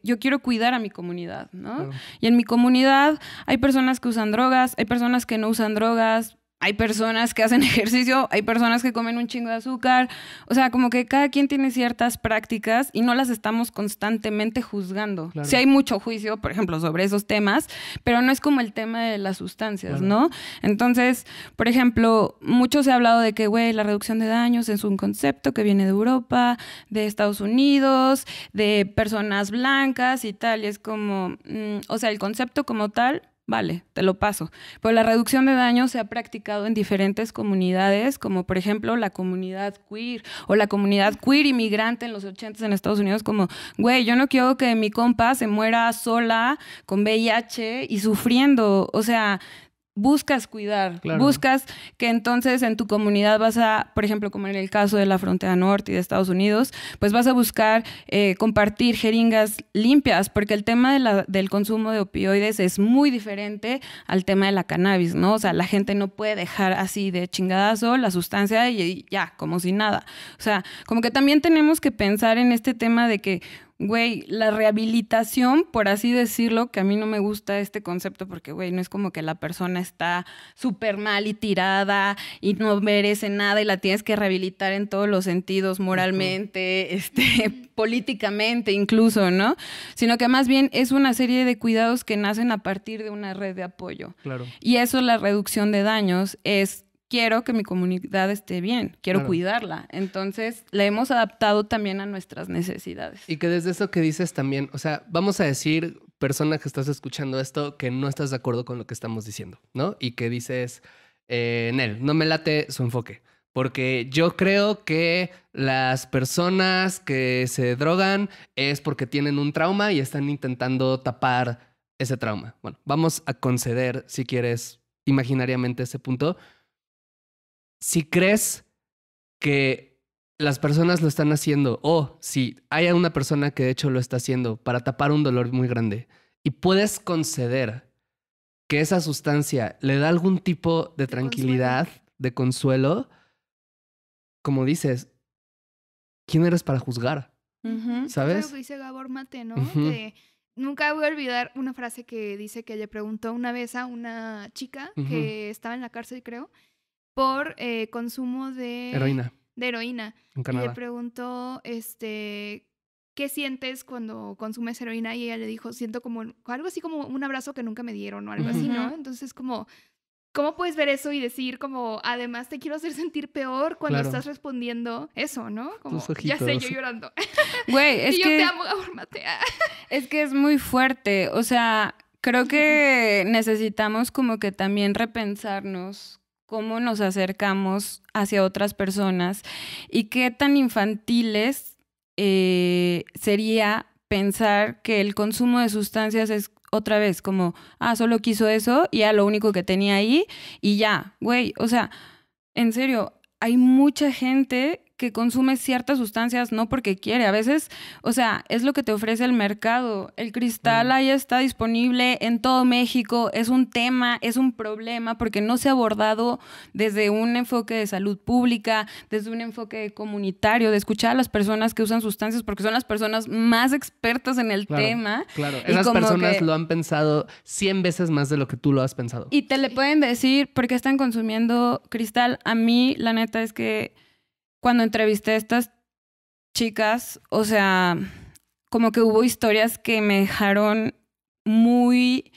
yo quiero cuidar a mi comunidad, ¿no? Y en mi comunidad hay personas que usan drogas, hay personas que no usan drogas, hay personas que hacen ejercicio, hay personas que comen un chingo de azúcar. O sea, como que cada quien tiene ciertas prácticas y no las estamos constantemente juzgando. Claro. Sí hay mucho juicio, por ejemplo, sobre esos temas, pero no es como el tema de las sustancias, ¿no? Entonces, por ejemplo, mucho se ha hablado de que, güey, la reducción de daños es un concepto que viene de Europa, de Estados Unidos, de personas blancas y tal. Y es como, o sea, el concepto como tal... Vale, te lo paso. Pero la reducción de daño se ha practicado en diferentes comunidades, como por ejemplo la comunidad queer o la comunidad queer inmigrante en los 80s en Estados Unidos, como, güey, yo no quiero que mi compa se muera sola con VIH y sufriendo. O sea, buscas cuidar, buscas que entonces en tu comunidad vas a, por ejemplo, como en el caso de la frontera norte y de Estados Unidos, pues vas a buscar compartir jeringas limpias, porque el tema del consumo de opioides es muy diferente al tema de la cannabis, ¿no? O sea, la gente no puede dejar así de chingadazo la sustancia y ya, como si nada. O sea, como que también tenemos que pensar en este tema de que, güey, la rehabilitación, por así decirlo, que a mí no me gusta este concepto porque, güey, no es como que la persona está súper mal y tirada y no merece nada y la tienes que rehabilitar en todos los sentidos, moralmente, políticamente incluso, ¿no? Sino que más bien es una serie de cuidados que nacen a partir de una red de apoyo. Claro. Y eso, la reducción de daños, es... Quiero que mi comunidad esté bien, quiero cuidarla. Entonces, la hemos adaptado también a nuestras necesidades. Y que desde eso que dices también, o sea, vamos a decir, persona que estás escuchando esto, que no estás de acuerdo con lo que estamos diciendo, ¿no? Y que dices, Nel, no me late su enfoque. Porque yo creo que las personas que se drogan es porque tienen un trauma y están intentando tapar ese trauma. Bueno, vamos a conceder, si quieres, imaginariamente ese punto. Si crees que las personas lo están haciendo o si hay una persona que de hecho lo está haciendo para tapar un dolor muy grande y puedes conceder que esa sustancia le da algún tipo de tranquilidad, de consuelo, como dices, ¿quién eres para juzgar? ¿Sabes? Es lo que dice Gabor Mate, ¿no? Que nunca voy a olvidar una frase que dice que le preguntó una vez a una chica que estaba en la cárcel, creo, por consumo de... Heroína. de heroína. En Y Canadá. le preguntó, ¿qué sientes cuando consumes heroína? Y ella le dijo, siento como algo así como un abrazo que nunca me dieron o algo así, ¿no? Ujú. Entonces como, ¿cómo puedes ver eso y decir como, además te quiero hacer sentir peor cuando Claro. estás respondiendo eso, ¿no? Como, Tus ya sé, yo ojitos. llorando. Güey, es Y yo que... te amo, Gabor Mate. Es que es muy fuerte, o sea, creo que necesitamos como que también repensarnos cómo nos acercamos hacia otras personas y qué tan infantiles sería pensar que el consumo de sustancias es otra vez como, solo quiso eso y era lo único que tenía ahí y ya, güey, o sea, en serio, hay mucha gente que consume ciertas sustancias no porque quiere. A veces, o sea, es lo que te ofrece el mercado. El cristal ahí está disponible en todo México. Es un tema, es un problema porque no se ha abordado desde un enfoque de salud pública, desde un enfoque comunitario, de escuchar a las personas que usan sustancias porque son las personas más expertas en el tema. Claro, Y esas como personas que- lo han pensado 100 veces más de lo que tú lo has pensado. Y te le pueden decir por qué están consumiendo cristal. A mí, la neta, es que cuando entrevisté a estas chicas, o sea, como que hubo historias que me dejaron muy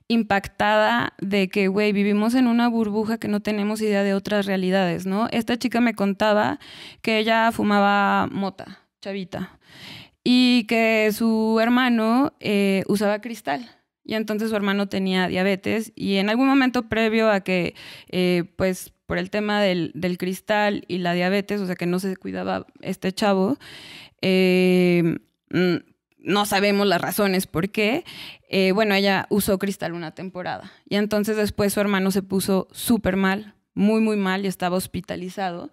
impactada de que, güey, vivimos en una burbuja que no tenemos idea de otras realidades, ¿no? Esta chica me contaba que ella fumaba mota, chavita, y que su hermano usaba cristal. Y entonces su hermano tenía diabetes y en algún momento previo a que, pues, por el tema del cristal y la diabetes, o sea, que no se cuidaba este chavo, no sabemos las razones por qué. Bueno, ella usó cristal una temporada y entonces después su hermano se puso súper mal, muy, muy mal y estaba hospitalizado.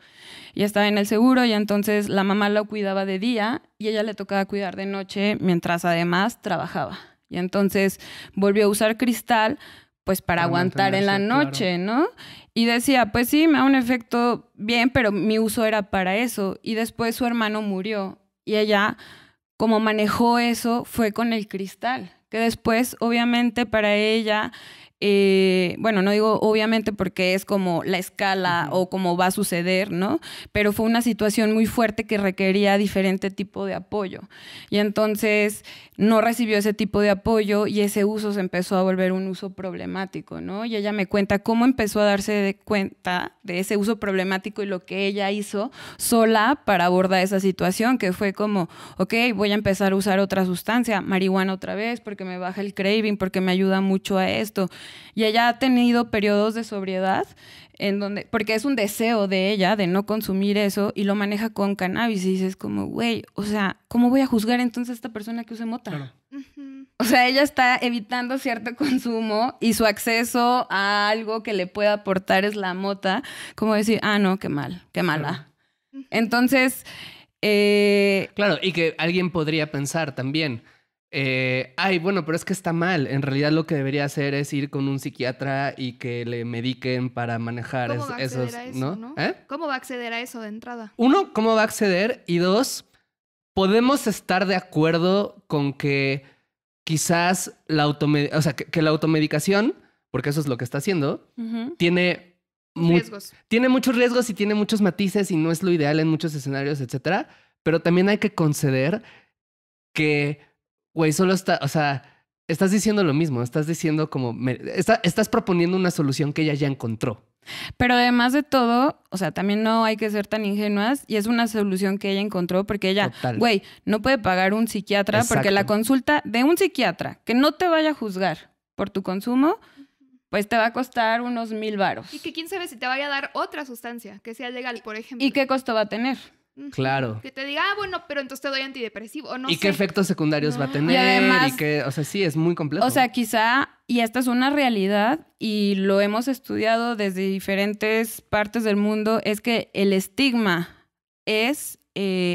Y estaba en el seguro y entonces la mamá lo cuidaba de día y ella le tocaba cuidar de noche mientras además trabajaba. Y entonces volvió a usar cristal pues para aguantar en la mantenerse, noche, ¿no? Y decía, pues sí, me da un efecto bien, pero mi uso era para eso. Y después su hermano murió y ella, como manejó eso, fue con el cristal, que después, obviamente, para ella, bueno, no digo obviamente porque es como la escala o como va a suceder, ¿no? Pero fue una situación muy fuerte que requería diferente tipo de apoyo. Y entonces no recibió ese tipo de apoyo y ese uso se empezó a volver un uso problemático, ¿no? Y ella me cuenta cómo empezó a darse de cuenta de ese uso problemático y lo que ella hizo sola para abordar esa situación, que fue como, ok, voy a empezar a usar otra sustancia, marihuana otra vez, porque me baja el craving, porque me ayuda mucho a esto. Y ella ha tenido periodos de sobriedad en donde, porque es un deseo de ella de no consumir eso y lo maneja con cannabis y dices como, güey, o sea, ¿cómo voy a juzgar entonces a esta persona que use mota? Claro. O sea, ella está evitando cierto consumo y su acceso a algo que le pueda aportar es la mota, como decir, no, qué mal, qué mala. Entonces, Claro, y que alguien podría pensar también, ay, bueno, pero es que está mal. En realidad lo que debería hacer es ir con un psiquiatra y que le mediquen para manejar ¿Cómo va a acceder esos, a eso, ¿no? no? ¿Eh? ¿Cómo va a acceder a eso de entrada? Uno, ¿cómo va a acceder? Y dos, podemos estar de acuerdo con que quizás o sea, que la automedicación, porque eso es lo que está haciendo, ujú. tiene, Riesgos. tiene muchos riesgos y tiene muchos matices y no es lo ideal en muchos escenarios, etcétera. Pero también hay que conceder que, güey, solo está, o sea, estás diciendo lo mismo, estás diciendo como, estás proponiendo una solución que ella ya encontró. Pero además de todo, o sea, también no hay que ser tan ingenuas y es una solución que ella encontró porque ella, Total. güey, no puede pagar un psiquiatra porque la Exacto. consulta de un psiquiatra que no te vaya a juzgar por tu consumo, pues te va a costar unos 1,000 varos. Y que quién sabe si te vaya a dar otra sustancia que sea legal, por ejemplo. ¿Y qué costo va a tener? Ujú. Claro. Que te diga, bueno, pero entonces te doy antidepresivo. O no ¿Y sé. qué efectos secundarios va a No. tener? Y además- y qué, o sea, sí, es muy complejo. O sea, quizá, y esta es una realidad y lo hemos estudiado desde diferentes partes del mundo, es que el estigma es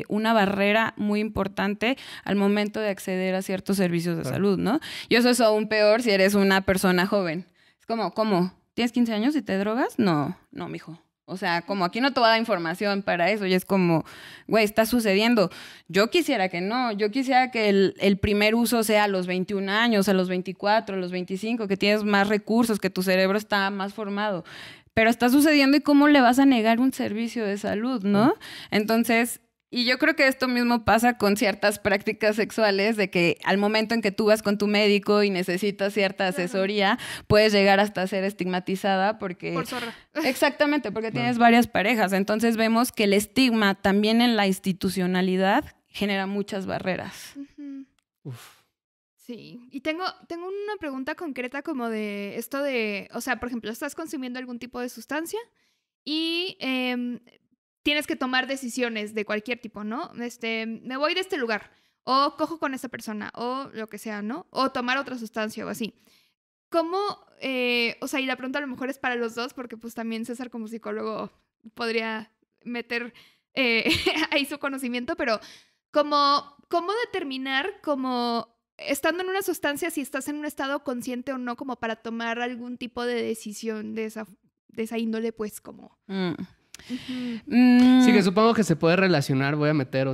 una barrera muy importante al momento de acceder a ciertos servicios de Claro. salud, ¿no? Y eso es aún peor si eres una persona joven. Es como, ¿cómo? ¿Tienes 15 años y te drogas? No, mijo. O sea, como aquí no te va a dar información para eso y es como, güey, está sucediendo. Yo quisiera que no, yo quisiera que el primer uso sea a los 21 años, a los 24, a los 25, que tienes más recursos, que tu cerebro está más formado. pero está sucediendo y cómo le vas a negar un servicio de salud, ¿no? Entonces, y yo creo que esto mismo pasa con ciertas prácticas sexuales, de que al momento en que tú vas con tu médico y necesitas cierta asesoría, puedes llegar hasta ser estigmatizada porque... Por zorra. Exactamente, porque tienes varias parejas. Entonces vemos que el estigma también en la institucionalidad genera muchas barreras. Uf. Sí, y tengo una pregunta concreta como de esto de, o sea, por ejemplo, estás consumiendo algún tipo de sustancia y tienes que tomar decisiones de cualquier tipo, ¿no? Me voy de este lugar, o cojo con esta persona, o lo que sea, ¿no? O tomar otra sustancia o así. ¿Cómo, o sea, y la pregunta a lo mejor es para los dos, porque pues también César como psicólogo podría meter ahí su conocimiento, pero ¿cómo determinar como estando en una sustancia si estás en un estado consciente o no como para tomar algún tipo de decisión de esa índole, pues como... Sí, que supongo que se puede relacionar. Voy a meter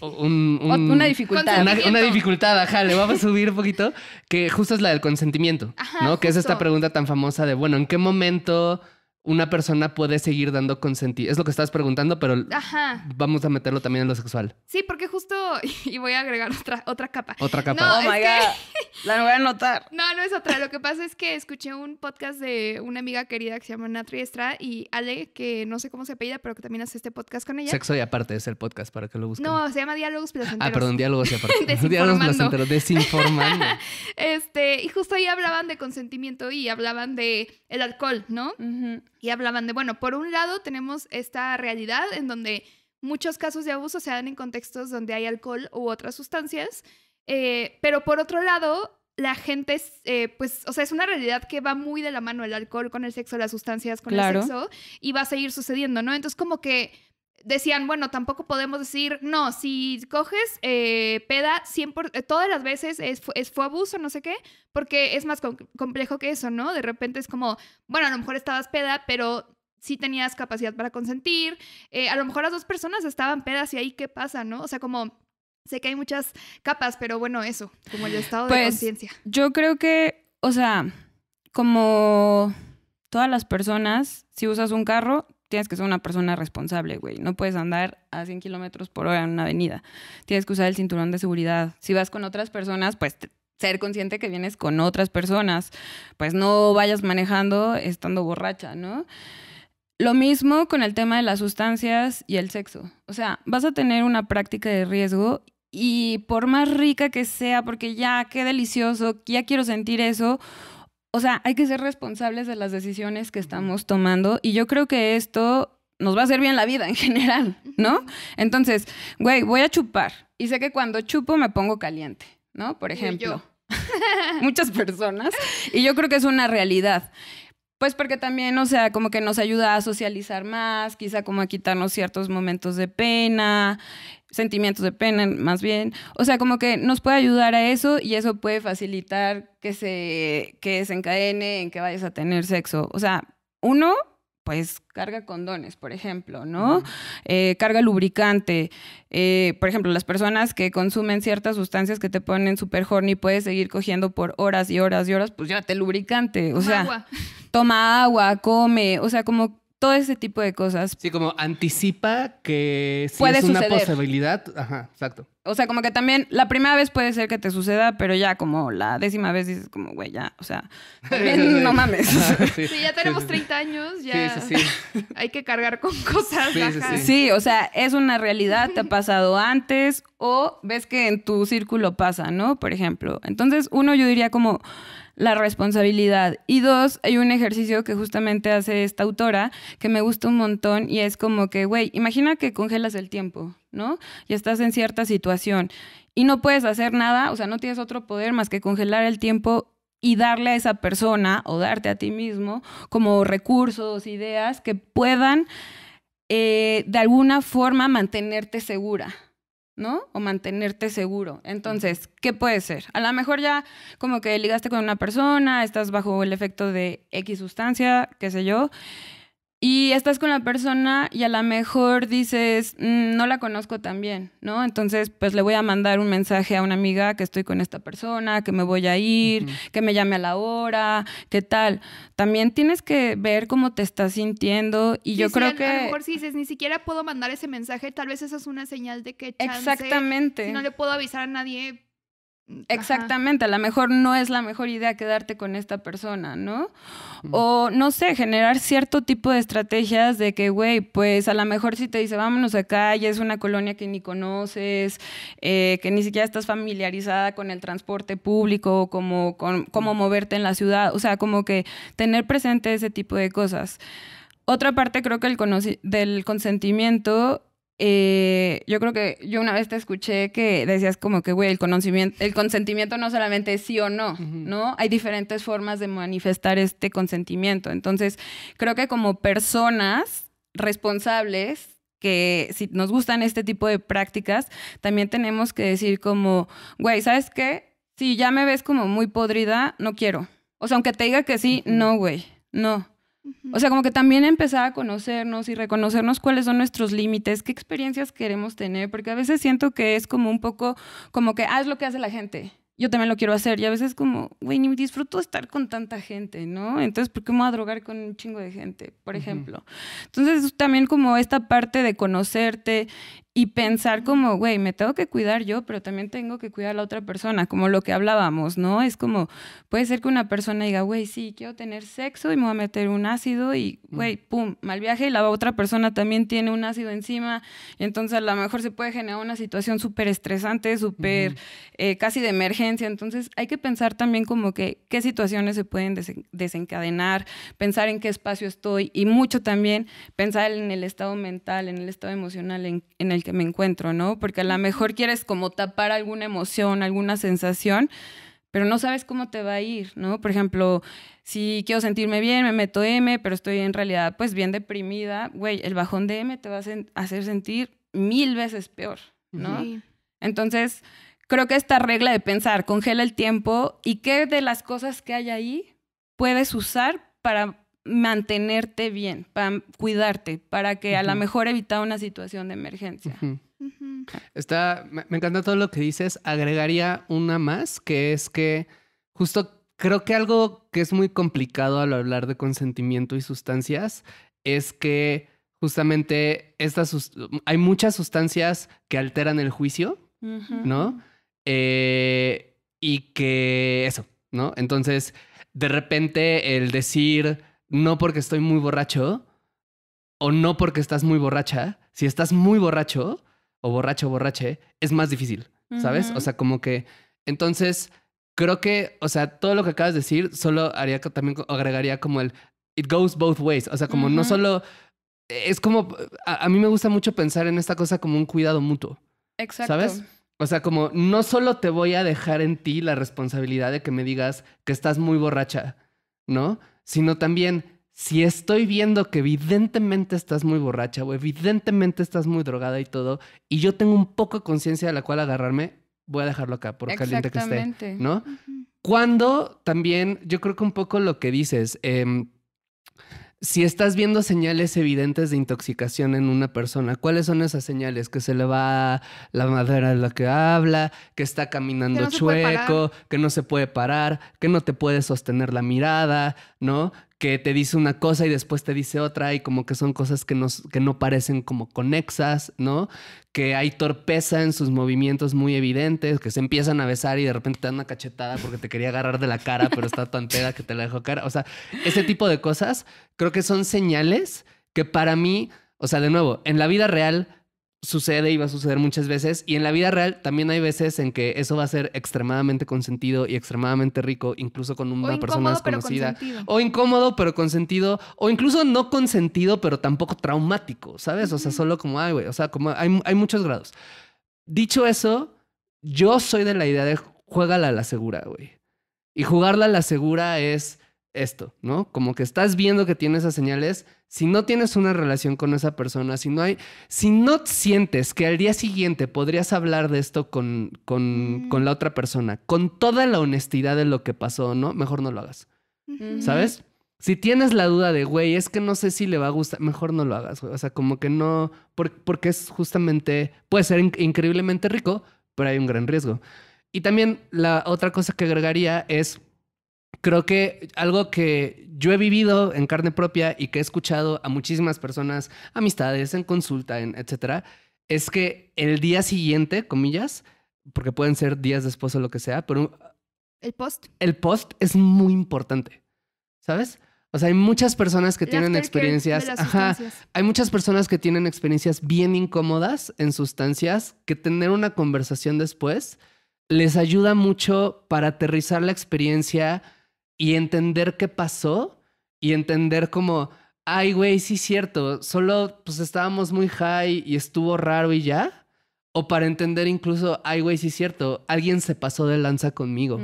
una dificultad. Una dificultad, ajá, le vamos a subir un poquito, que justo es la del consentimiento, Ajá, ¿no? Que es esta justo. pregunta tan famosa de, bueno, ¿en qué momento una persona puede seguir dando consentimiento? Es lo que estás preguntando, pero Ajá. vamos a meterlo también en lo sexual. Sí, porque justo, y voy a agregar otra capa. Otra capa. No, Oh es my que- God. La voy a anotar. No es otra. Lo que pasa es que escuché un podcast de una amiga querida que se llama Nat Riestra y Ale, que no sé cómo se apellida, pero que también hace este podcast con ella. Sexo y aparte es el podcast para que lo busquen. No, se llama Diálogos Placenteros. Ah, perdón, diálogos y aparte. Desinformando. Diálogos placenteros, desinformando. Y justo ahí hablaban de consentimiento y hablaban de el alcohol, ¿no? Y hablaban de, bueno, por un lado tenemos esta realidad en donde muchos casos de abuso se dan en contextos donde hay alcohol u otras sustancias, pero por otro lado, la gente, pues, o sea, es una realidad que va muy de la mano el alcohol con el sexo, las sustancias con Claro. el sexo, y va a seguir sucediendo, ¿no? Entonces, como que decían, bueno, tampoco podemos decir, no, si coges peda 100%, todas las veces fue abuso, no sé qué, porque es más complejo que eso, ¿no? De repente es como, bueno, a lo mejor estabas peda, pero sí tenías capacidad para consentir, a lo mejor las dos personas estaban pedas y ahí qué pasa, ¿no? O sea, como, sé que hay muchas capas, pero bueno, eso, como el estado de Pues, conciencia. yo creo que, o sea, como todas las personas, si usas un carro, tienes que ser una persona responsable, güey. No puedes andar a 100 kilómetros por hora en una avenida. Tienes que usar el cinturón de seguridad. Si vas con otras personas, pues ser consciente que vienes con otras personas. Pues no vayas manejando estando borracha, ¿no? Lo mismo con el tema de las sustancias y el sexo. O sea, vas a tener una práctica de riesgo y por más rica que sea, porque ya, qué delicioso, ya quiero sentir eso. O sea, hay que ser responsables de las decisiones que estamos tomando y yo creo que esto nos va a hacer bien la vida en general, ¿no? Entonces, güey, voy a chupar y sé que cuando chupo me pongo caliente, ¿no? Por ejemplo. Muchas personas. Y yo creo que es una realidad. Pues porque también, o sea, como que nos ayuda a socializar más, quizá como a quitarnos ciertos momentos de pena, sentimientos de pena más bien. O sea, como que nos puede ayudar a eso y eso puede facilitar que desencadene en que vayas a tener sexo. O sea, uno, pues carga condones, por ejemplo, ¿no? Carga lubricante. Por ejemplo, las personas que consumen ciertas sustancias que te ponen súper horny, puedes seguir cogiendo por horas y horas y horas, pues llévate lubricante. O Toma sea, agua. toma agua, come, o sea, como todo ese tipo de cosas. Sí, como anticipa que sí Puede es una suceder. posibilidad. Ajá, exacto. O sea, como que también la primera vez puede ser que te suceda, pero ya como la 10ª vez dices como, güey, ya, o sea, también no mames. Ajá, Sí, ya tenemos 30 años, ya Sí, sí, sí. hay que cargar con cosas. Sí, sí, ajá. sí. Sí, o sea, es una realidad, te ha pasado antes o ves que en tu círculo pasa, ¿no? Por ejemplo. Entonces, uno, yo diría como la responsabilidad. Y dos, hay un ejercicio que justamente hace esta autora que me gusta un montón y es como que, güey, imagina que congelas el tiempo, ¿no? Y estás en cierta situación y no puedes hacer nada, o sea, no tienes otro poder más que congelar el tiempo y darle a esa persona o darte a ti mismo como recursos, ideas que puedan de alguna forma mantenerte segura, ¿no? O mantenerte seguro. Entonces, ¿qué puede ser? A lo mejor ya como que ligaste con una persona, estás bajo el efecto de X sustancia, qué sé yo, Y estás con la persona y a lo mejor dices, no la conozco tan bien, ¿no? Entonces, pues le voy a mandar un mensaje a una amiga que estoy con esta persona, que me voy a ir, que me llame a la hora, ¿qué tal? También tienes que ver cómo te estás sintiendo y yo creo que... A lo mejor si dices, ni siquiera puedo mandar ese mensaje, tal vez eso es una señal de que chance, Exactamente. Si no le puedo avisar a nadie... Exactamente, a lo mejor no es la mejor idea quedarte con esta persona, ¿no? O no sé, generar cierto tipo de estrategias de que, güey, pues a lo mejor si te dice vámonos acá, ya es una colonia que ni conoces, que ni siquiera estás familiarizada con el transporte público, cómo moverte en la ciudad, o sea, como que tener presente ese tipo de cosas. Otra parte creo que del consentimiento... yo creo que yo una vez te escuché que decías como que, güey, el consentimiento no solamente es sí o no, ¿no? Hay diferentes formas de manifestar este consentimiento. Entonces, creo que como personas responsables, que si nos gustan este tipo de prácticas, también tenemos que decir como, güey, ¿sabes qué? Si ya me ves como muy podrida, no quiero. O sea, aunque te diga que sí, no, güey, no. O sea, como que también empezar a conocernos y reconocernos cuáles son nuestros límites, qué experiencias queremos tener, porque a veces siento que es como un poco como que, es lo que hace la gente, yo también lo quiero hacer, y a veces como, güey, ni disfruto estar con tanta gente, ¿no? Entonces, ¿por qué me voy a drogar con un chingo de gente, por ejemplo? Entonces, también como esta parte de conocerte y pensar como, güey, me tengo que cuidar yo, pero también tengo que cuidar a la otra persona, como lo que hablábamos, ¿no? Es como, puede ser que una persona diga, güey, sí, quiero tener sexo y me voy a meter un ácido y, güey, pum, mal viaje, y la otra persona también tiene un ácido encima, y entonces a lo mejor se puede generar una situación súper estresante, súper casi de emergencia. Entonces hay que pensar también como que qué situaciones se pueden desencadenar, pensar en qué espacio estoy y mucho también pensar en el estado mental, en el estado emocional en el que me encuentro, ¿no? Porque a lo mejor quieres como tapar alguna emoción, alguna sensación, pero no sabes cómo te va a ir, ¿no? Por ejemplo, si quiero sentirme bien, me meto M, pero estoy en realidad pues bien deprimida, güey, el bajón de M te va a hacer sentir 1000 veces peor, ¿no? Sí. Entonces, creo que esta regla de pensar, congela el tiempo y qué de las cosas que hay ahí puedes usar para mantenerte bien, para cuidarte, para que a lo mejor evitar una situación de emergencia. Me encanta todo lo que dices. Agregaría una más, que es que justo creo que algo que es muy complicado al hablar de consentimiento y sustancias es que justamente hay muchas sustancias que alteran el juicio, ¿no? Y que eso, ¿no? Entonces, de repente el decir no porque estoy muy borracho o no porque estás muy borracha, si estás muy borracho o borrache, es más difícil, ¿sabes? O sea, como que... Entonces, creo que, o sea, todo lo que acabas de decir, solo también agregaría como el it goes both ways. O sea, como no solo... Es como... A mí me gusta mucho pensar en esta cosa como un cuidado mutuo. Exacto. ¿Sabes? O sea, como no solo te voy a dejar en ti la responsabilidad de que me digas que estás muy borracha, ¿no? Sino también, si estoy viendo que evidentemente estás muy borracha o evidentemente estás muy drogada y todo, y yo tengo un poco de conciencia de la cual agarrarme, voy a dejarlo acá, por caliente que esté, ¿no? Cuando también, yo creo que un poco lo que dices, si estás viendo señales evidentes de intoxicación en una persona, ¿cuáles son esas señales? Que se le va la madera de la que habla, que está caminando chueco, que no se puede parar, que no te puede sostener la mirada, ¿no? Que te dice una cosa y después te dice otra y como que son cosas que no parecen como conexas, ¿no? Que hay torpeza en sus movimientos muy evidentes, que se empiezan a besar y de repente te dan una cachetada porque te quería agarrar de la cara, pero está tan peda que te la dejó cara. O sea, ese tipo de cosas creo que son señales que para mí, o sea, de nuevo, en la vida real sucede y va a suceder muchas veces. Y en la vida real también hay veces en que eso va a ser extremadamente consentido y extremadamente rico, incluso con una persona desconocida. O incómodo, pero consentido. O incluso no consentido, pero tampoco traumático, ¿sabes? O sea, solo como, ay, güey. O sea, como hay muchos grados. Dicho eso, yo soy de la idea de juégala a la segura, güey. Y jugarla a la segura es esto, ¿no? Como que estás viendo que tiene esas señales. Si no tienes una relación con esa persona, si no sientes que al día siguiente podrías hablar de esto con la otra persona, con toda la honestidad de lo que pasó, ¿no? Mejor no lo hagas. ¿Sabes? Si tienes la duda de, güey, es que no sé si le va a gustar, mejor no lo hagas, güey. O sea, como que no, porque es justamente, puede ser increíblemente rico, pero hay un gran riesgo. Y también la otra cosa que agregaría es, creo que algo que yo he vivido en carne propia y que he escuchado a muchísimas personas, amistades, en consulta, etcétera, es que el día siguiente, comillas, porque pueden ser días después o lo que sea, pero El post. el post es muy importante, ¿sabes? O sea, hay muchas personas que El tienen aftercare experiencias, de las ajá, sustancias. hay muchas personas que tienen experiencias bien incómodas en sustancias que tener una conversación después les ayuda mucho para aterrizar la experiencia y entender qué pasó y entender como, ay, güey, sí es cierto, solo pues estábamos muy high y estuvo raro y ya. O para entender incluso, ay, güey, sí es cierto, alguien se pasó de lanza conmigo,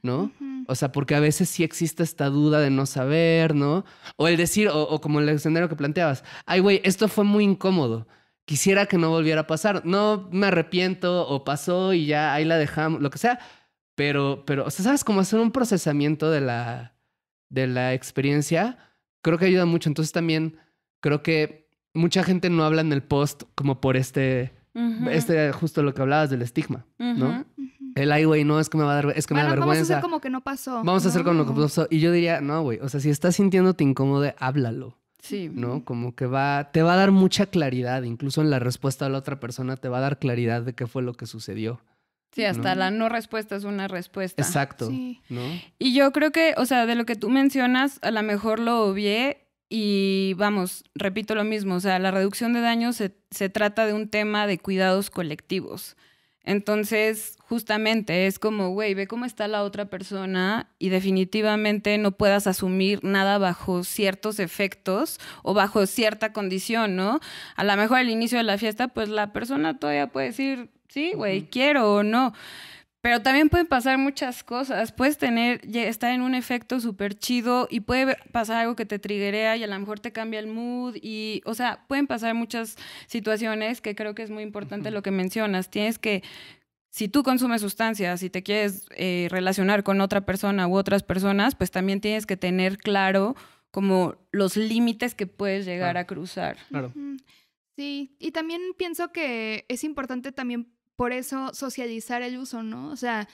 ¿no? Ujú. O sea, porque a veces sí existe esta duda de no saber, ¿no? O el decir, o como el escenario que planteabas, ay, güey, esto fue muy incómodo. Quisiera que no volviera a pasar. No me arrepiento o pasó y ya ahí la dejamos, lo que sea. Pero, o sea, ¿sabes? Como hacer un procesamiento de la experiencia, creo que ayuda mucho. Entonces también creo que mucha gente no habla en el post como por justo lo que hablabas del estigma, ¿no? Ujú. El ay, güey, no, es que me va a dar, es que me da Bueno, vamos a vergüenza. hacer como que no pasó. Vamos a hacer con lo que No. pasó. Y yo diría, no, güey, o sea, si estás sintiéndote incómodo, háblalo, Sí. ¿no? Como que te va a dar mucha claridad, incluso en la respuesta de la otra persona te va a dar claridad de qué fue lo que sucedió. Sí, hasta ¿no? la no respuesta es una respuesta. Exacto, Sí. ¿no? Y yo creo que, o sea, de lo que tú mencionas, a lo mejor lo obvié y vamos, repito lo mismo, o sea, la reducción de daños se trata de un tema de cuidados colectivos. Entonces, justamente es como, güey, ve cómo está la otra persona y definitivamente no puedas asumir nada bajo ciertos efectos o bajo cierta condición, ¿no? A lo mejor al inicio de la fiesta, pues la persona todavía puede decir, sí, güey, quiero o no. Pero también pueden pasar muchas cosas. Puedes estar en un efecto súper chido y puede pasar algo que te triggerea y a lo mejor te cambia el mood. Y, o sea, pueden pasar muchas situaciones que creo que es muy importante lo que mencionas. Tienes que, si tú consumes sustancias y te quieres relacionar con otra persona u otras personas, pues también tienes que tener claro como los límites que puedes llegar a cruzar. Claro. Ujú. Sí, y también pienso que es importante también por eso socializar el uso, ¿no? O sea,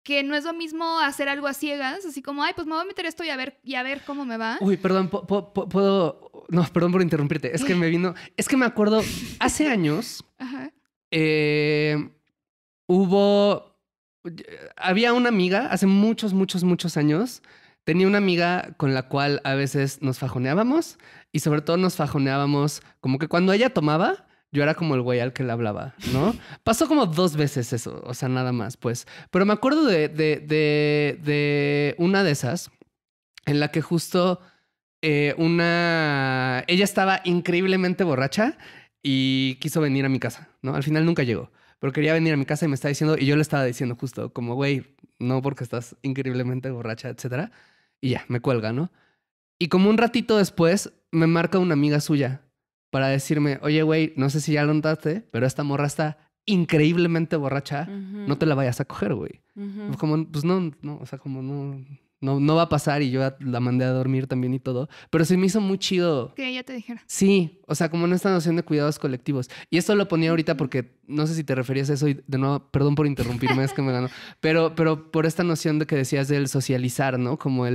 que no es lo mismo hacer algo a ciegas, así como, ay, pues me voy a meter esto y a ver cómo me va. Uy, perdón, puedo... No, perdón por interrumpirte. Es que me acuerdo, hace años Ajá. había una amiga, hace muchos, muchos, muchos años, tenía una amiga con la cual a veces nos fajoneábamos y sobre todo nos fajoneábamos como que cuando ella tomaba, yo era como el güey al que le hablaba, ¿no? Pasó como 2 veces eso, o sea, nada más, pues. Pero me acuerdo de una de esas en la que justo ella estaba increíblemente borracha y quiso venir a mi casa, ¿no? Al final nunca llegó, pero quería venir a mi casa y me estaba diciendo, y yo le estaba diciendo justo como, güey, no porque estás increíblemente borracha, etcétera. Y ya, me cuelga, ¿no? Y como un ratito después me marca una amiga suya para decirme, oye, güey, no sé si ya lo notaste, pero esta morra está increíblemente borracha, no te la vayas a coger, güey. Como, pues no, o sea, como no va a pasar y yo la mandé a dormir también y todo, pero se me hizo muy chido. Que ella te dijera. Sí, o sea, como en esta noción de cuidados colectivos. Y esto lo ponía ahorita porque no sé si te referías a eso y de nuevo, perdón por interrumpirme, es que me ganó, pero por esta noción de que decías del socializar, ¿no? Como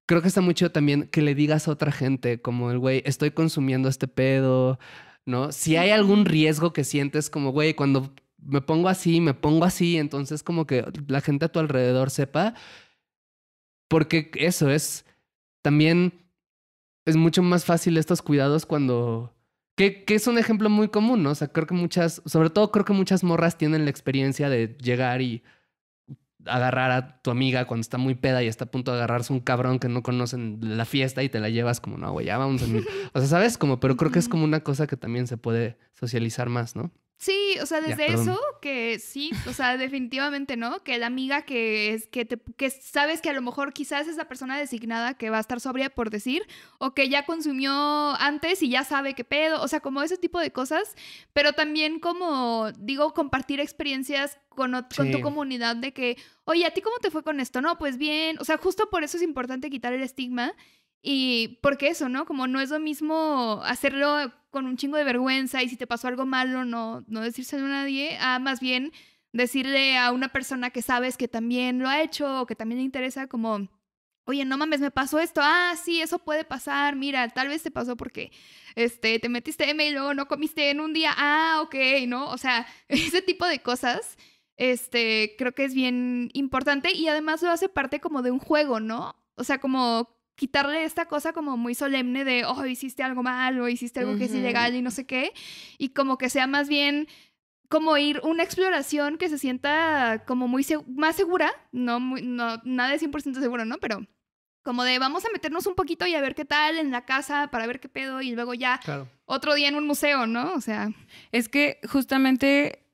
creo que está muy chido también que le digas a otra gente, como el güey, estoy consumiendo este pedo, ¿no? Si hay algún riesgo que sientes, como güey, cuando me pongo así, entonces como que la gente a tu alrededor sepa, porque eso también es mucho más fácil estos cuidados cuando... Que es un ejemplo muy común, ¿no? O sea, creo que sobre todo creo que muchas morras tienen la experiencia de llegar y agarrar a tu amiga cuando está muy peda y está a punto de agarrarse un cabrón que no conocen la fiesta y te la llevas como, no, güey, ya vamos a... O sea, ¿sabes? Pero creo que es como una cosa que también se puede socializar más, ¿no? Sí, o sea, desde perdón. eso que sí, o sea, definitivamente, ¿no? Que la amiga que sabes que a lo mejor quizás es la persona designada que va a estar sobria por decir, o que ya consumió antes y ya sabe qué pedo, o sea, como ese tipo de cosas, pero también como, digo, compartir experiencias con tu comunidad de que, oye, ¿a ti cómo te fue con esto? No, pues bien, o sea, justo por eso es importante quitar el estigma Y porque eso, ¿no? Como no es lo mismo hacerlo con un chingo de vergüenza y si te pasó algo malo, no decírselo a nadie, a más bien decirle a una persona que sabes que también lo ha hecho o que también le interesa como, oye, no mames, me pasó esto. Ah, sí, eso puede pasar. Mira, tal vez te pasó porque te metiste M y luego no comiste en un día. Ah, ok, ¿no? O sea, ese tipo de cosas, creo que es bien importante y además lo hace parte como de un juego, ¿no? O sea, como quitarle esta cosa como muy solemne de, oh, hiciste algo mal o hiciste algo que es ilegal y no sé qué. Y como que sea más bien como ir una exploración que se sienta como muy más segura, no nada de 100% seguro, ¿no? Pero como de vamos a meternos un poquito y a ver qué tal en la casa para ver qué pedo y luego ya otro día en un museo, ¿no? O sea... Es que justamente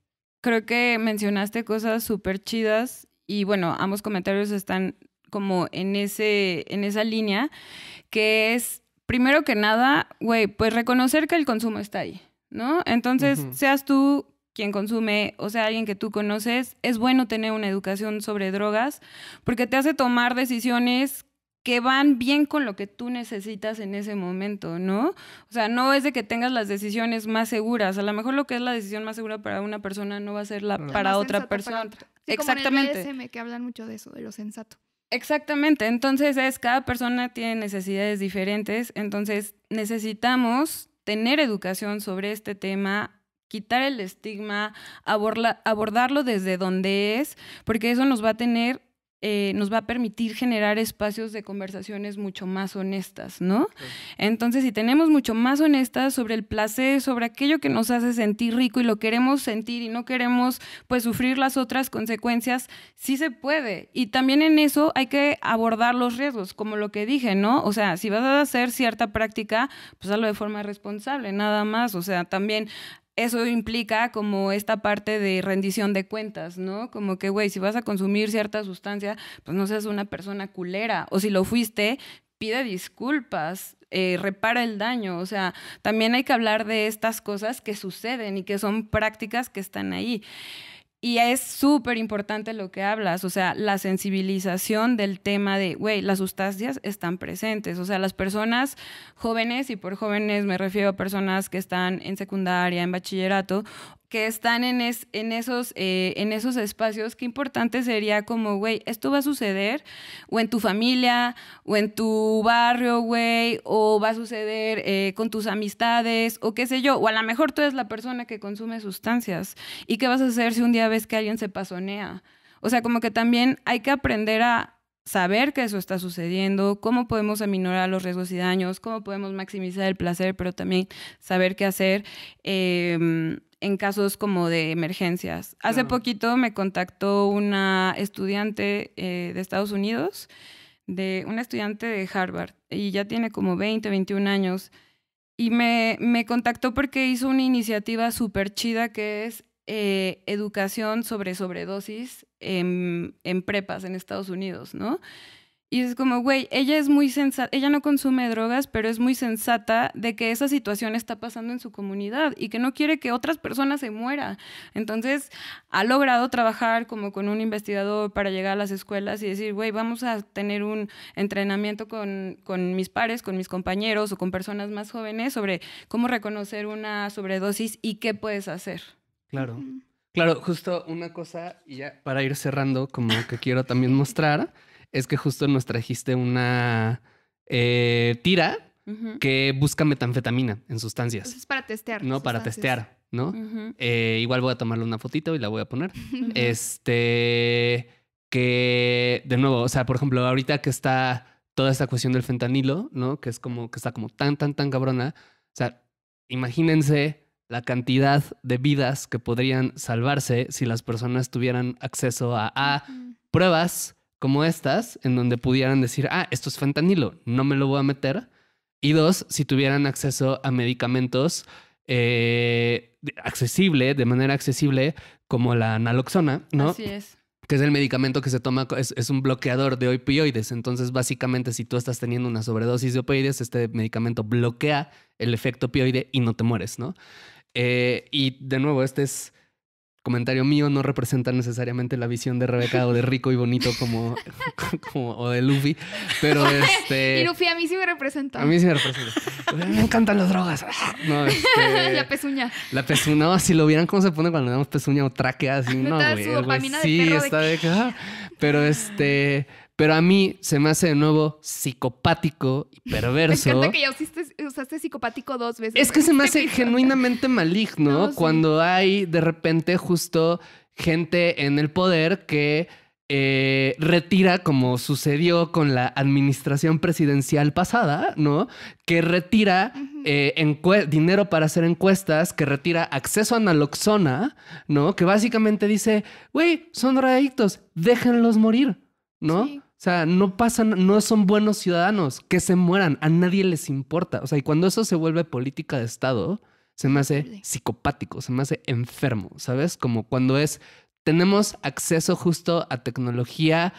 creo que mencionaste cosas súper chidas y bueno, ambos comentarios están como en esa línea, que es, primero que nada, güey, pues reconocer que el consumo está ahí, ¿no? Entonces, seas tú quien consume o sea alguien que tú conoces, es bueno tener una educación sobre drogas porque te hace tomar decisiones que van bien con lo que tú necesitas en ese momento, ¿no? O sea, no es de que tengas las decisiones más seguras. A lo mejor lo que es la decisión más segura para una persona no va a ser la para otra persona. Sí, exactamente. Como en el BDSM, que hablan mucho de eso, de lo sensato. Exactamente. Entonces, cada persona tiene necesidades diferentes. Entonces, necesitamos tener educación sobre este tema, quitar el estigma, abordarlo desde donde es, porque eso nos va a permitir generar espacios de conversaciones mucho más honestas, ¿no? Sí. Entonces, si tenemos mucho más honestas sobre el placer, sobre aquello que nos hace sentir rico y lo queremos sentir y no queremos, pues, sufrir las otras consecuencias, sí se puede. Y también en eso hay que abordar los riesgos, como lo que dije, ¿no? O sea, si vas a hacer cierta práctica, pues hazlo de forma responsable, nada más. O sea, también... eso implica como esta parte de rendición de cuentas, ¿no? Como que, güey, si vas a consumir cierta sustancia, pues no seas una persona culera. O si lo fuiste, pide disculpas, repara el daño. O sea, también hay que hablar de estas cosas que suceden y que son prácticas que están ahí. Y es súper importante lo que hablas, o sea, la sensibilización del tema de, güey, las sustancias están presentes. O sea, las personas jóvenes, y por jóvenes me refiero a personas que están en secundaria, en bachillerato, que están en esos espacios, qué importante sería como, güey, esto va a suceder o en tu familia o en tu barrio, güey, o va a suceder con tus amistades o qué sé yo, o a lo mejor tú eres la persona que consume sustancias y qué vas a hacer si un día ves que alguien se pasonea. O sea, como que también hay que aprender a saber que eso está sucediendo, cómo podemos aminorar los riesgos y daños, cómo podemos maximizar el placer, pero también saber qué hacer en casos como de emergencias. Claro. Hace poquito me contactó una estudiante de Estados Unidos, una estudiante de Harvard, y ya tiene como 20, 21 años, y me contactó porque hizo una iniciativa súper chida que es educación sobre sobredosis en prepas en Estados Unidos, ¿no? Y es como, güey, ella es muy sensata, ella no consume drogas, pero es muy sensata de que esa situación está pasando en su comunidad y que no quiere que otras personas se mueran. Entonces, ha logrado trabajar como con un investigador para llegar a las escuelas y decir, güey, vamos a tener un entrenamiento con mis pares, con mis compañeros o con personas más jóvenes sobre cómo reconocer una sobredosis y qué puedes hacer. Claro. Claro, justo una cosa, y ya para ir cerrando, como que quiero también mostrar, es que justo nos trajiste una tira que busca metanfetamina en sustancias. Eso es para testear. No, para testear, ¿no? Igual voy a tomarle una fotito y la voy a poner. Que, de nuevo, o sea, por ejemplo, ahorita que está toda esta cuestión del fentanilo, ¿no? Que es como, que está como tan cabrona. O sea, imagínense la cantidad de vidas que podrían salvarse si las personas tuvieran acceso a pruebas como estas, en donde pudieran decir, esto es fentanilo, no me lo voy a meter. Y dos, si tuvieran acceso a medicamentos de manera accesible, como la naloxona, ¿no? Así es. Que es el medicamento que se toma, es un bloqueador de opioides. Entonces, básicamente, si tú estás teniendo una sobredosis de opioides, este medicamento bloquea el efecto opioide y no te mueres, ¿no? Y de nuevo, este es comentario mío no representa necesariamente la visión de Rebeca o de rico y bonito o de Luffy, pero Y Luffy a mí sí me representa. A mí sí me representa. Me encantan las drogas. No, La pezuña. La pezuña, no, si lo vieran cómo se pone cuando le damos pezuña o tráquea, así, no, güey. Sí, está de acá. Pero a mí se me hace de nuevo psicopático y perverso. Me encanta que ya usaste psicopático 2 veces. Es que se me hace genuinamente maligno No, sí. cuando hay de repente justo gente en el poder que retira, como sucedió con la administración presidencial pasada, ¿no? Que retira dinero para hacer encuestas, que retira acceso a naloxona, ¿no? Que básicamente dice, güey, son drogadictos, déjenlos morir, ¿no? Sí. O sea, no son buenos ciudadanos, que se mueran, a nadie les importa. O sea, y cuando eso se vuelve política de Estado, se me hace psicopático, se me hace enfermo, ¿sabes? Como cuando tenemos acceso justo a tecnología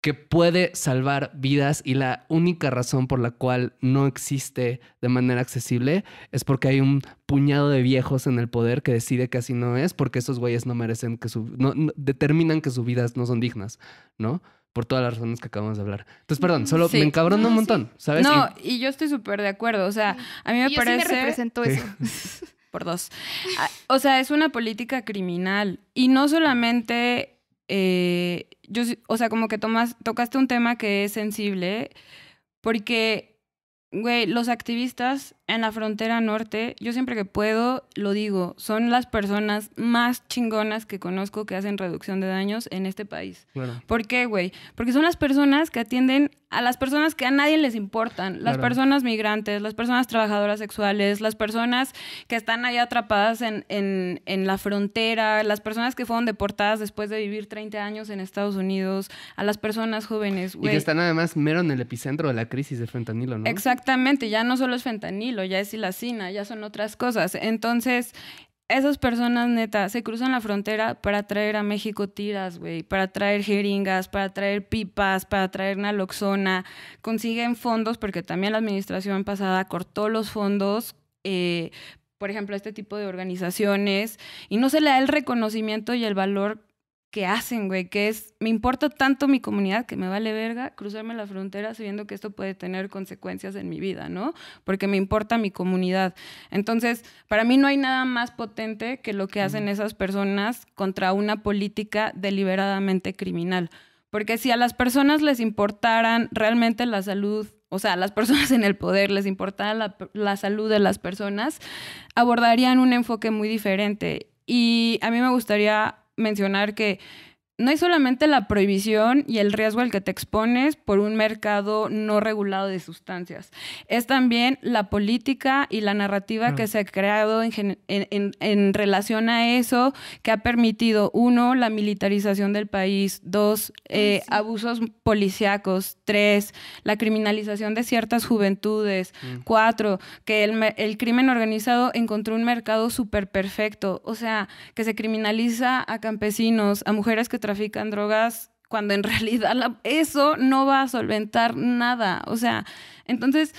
que puede salvar vidas y la única razón por la cual no existe de manera accesible es porque hay un puñado de viejos en el poder que decide que así no es, porque esos güeyes no merecen determinan que sus vidas no son dignas, ¿no? Por todas las razones que acabamos de hablar. Entonces, perdón, solo me encabrono un montón, ¿sabes? No, y yo estoy súper de acuerdo. O sea, a mí me parece... Sí me representó eso. Por 2. O sea, es una política criminal. Y no solamente... o sea, como que tocaste un tema que es sensible, porque, güey, los activistas en la frontera norte, yo siempre que puedo lo digo, son las personas más chingonas que conozco que hacen reducción de daños en este país. Claro. ¿Por qué, güey? Porque son las personas que atienden a las personas que a nadie les importan, las personas migrantes, las personas trabajadoras sexuales, las personas que están ahí atrapadas en la frontera, las personas que fueron deportadas después de vivir 30 años en Estados Unidos, a las personas jóvenes, güey. Y que están además mero en el epicentro de la crisis de fentanilo, ¿no? Exactamente, ya no solo es fentanilo, ya es silacina, ya son otras cosas. Entonces, esas personas, neta, se cruzan la frontera para traer a México tiras, güey, para traer jeringas, para traer pipas, para traer naloxona. Consiguen fondos, porque también la administración pasada cortó los fondos, por ejemplo, a este tipo de organizaciones, y no se le da el reconocimiento y el valor que hacen, güey, que es, me importa tanto mi comunidad que me vale verga cruzarme la frontera sabiendo que esto puede tener consecuencias en mi vida, ¿no? Porque me importa mi comunidad. Entonces, para mí no hay nada más potente que lo que hacen esas personas contra una política deliberadamente criminal. Porque si a las personas les importaran realmente la salud, o sea, a las personas en el poder les importara la salud de las personas, abordarían un enfoque muy diferente. Y a mí me gustaría mencionar que no hay solamente la prohibición y el riesgo al que te expones por un mercado no regulado de sustancias. Es también la política y la narrativa que se ha creado en relación a eso, que ha permitido, 1, la militarización del país, 2, abusos policíacos, 3, la criminalización de ciertas juventudes, 4, que el crimen organizado encontró un mercado súper perfecto, o sea, que se criminaliza a campesinos, a mujeres que trafican drogas, cuando en realidad eso no va a solventar nada. O sea, entonces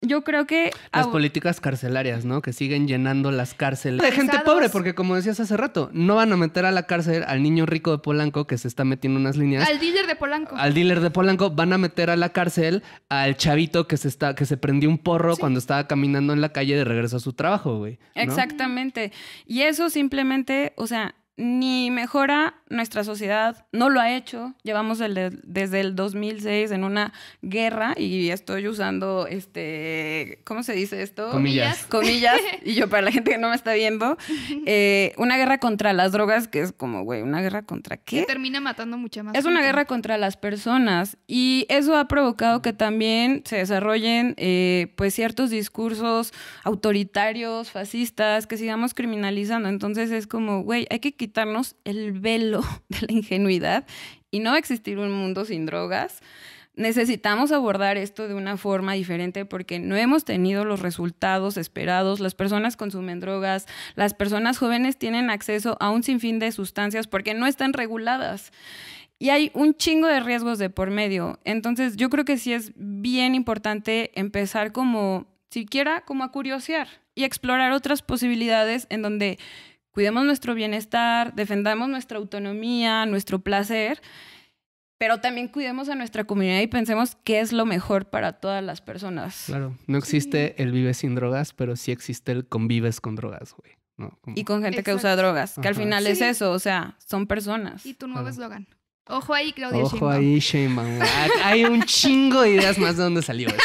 yo creo que... Las políticas carcelarias, ¿no? Que siguen llenando las cárceles de gente pobre, porque como decías hace rato, no van a meter a la cárcel al niño rico de Polanco que se está metiendo unas líneas. Al dealer de Polanco. Al dealer de Polanco. Van a meter a la cárcel al chavito que se prendió un porro cuando estaba caminando en la calle de regreso a su trabajo, güey, ¿no? Exactamente. Y eso simplemente, o sea, ni mejora nuestra sociedad, no lo ha hecho. Llevamos desde el 2006 en una guerra, y estoy usando, ¿cómo se dice esto? Comillas. Comillas, y yo para la gente que no me está viendo, una guerra contra las drogas, que es como, güey, ¿una guerra contra qué? Que termina matando mucha más Es gente. una guerra contra las personas, y eso ha provocado que también se desarrollen pues ciertos discursos autoritarios, fascistas, que sigamos criminalizando. Entonces es como, güey, hay que quitarnos el velo de la ingenuidad y no va a existir un mundo sin drogas. Necesitamos abordar esto de una forma diferente porque no hemos tenido los resultados esperados. Las personas consumen drogas, las personas jóvenes tienen acceso a un sinfín de sustancias porque no están reguladas. Y hay un chingo de riesgos de por medio. Entonces yo creo que sí es bien importante empezar como, siquiera como a curiosear y explorar otras posibilidades en donde cuidemos nuestro bienestar, defendamos nuestra autonomía, nuestro placer, pero también cuidemos a nuestra comunidad y pensemos qué es lo mejor para todas las personas. Claro, no existe el vive sin drogas, pero sí existe el convives con drogas, güey. ¿No? Y con gente que usa drogas, que al final es eso, o sea, son personas. Y tu nuevo eslogan. Ojo ahí, Claudia Ojo Sheinbaum. ahí, Sheinbaum. Hay un chingo de ideas más de dónde salió esto.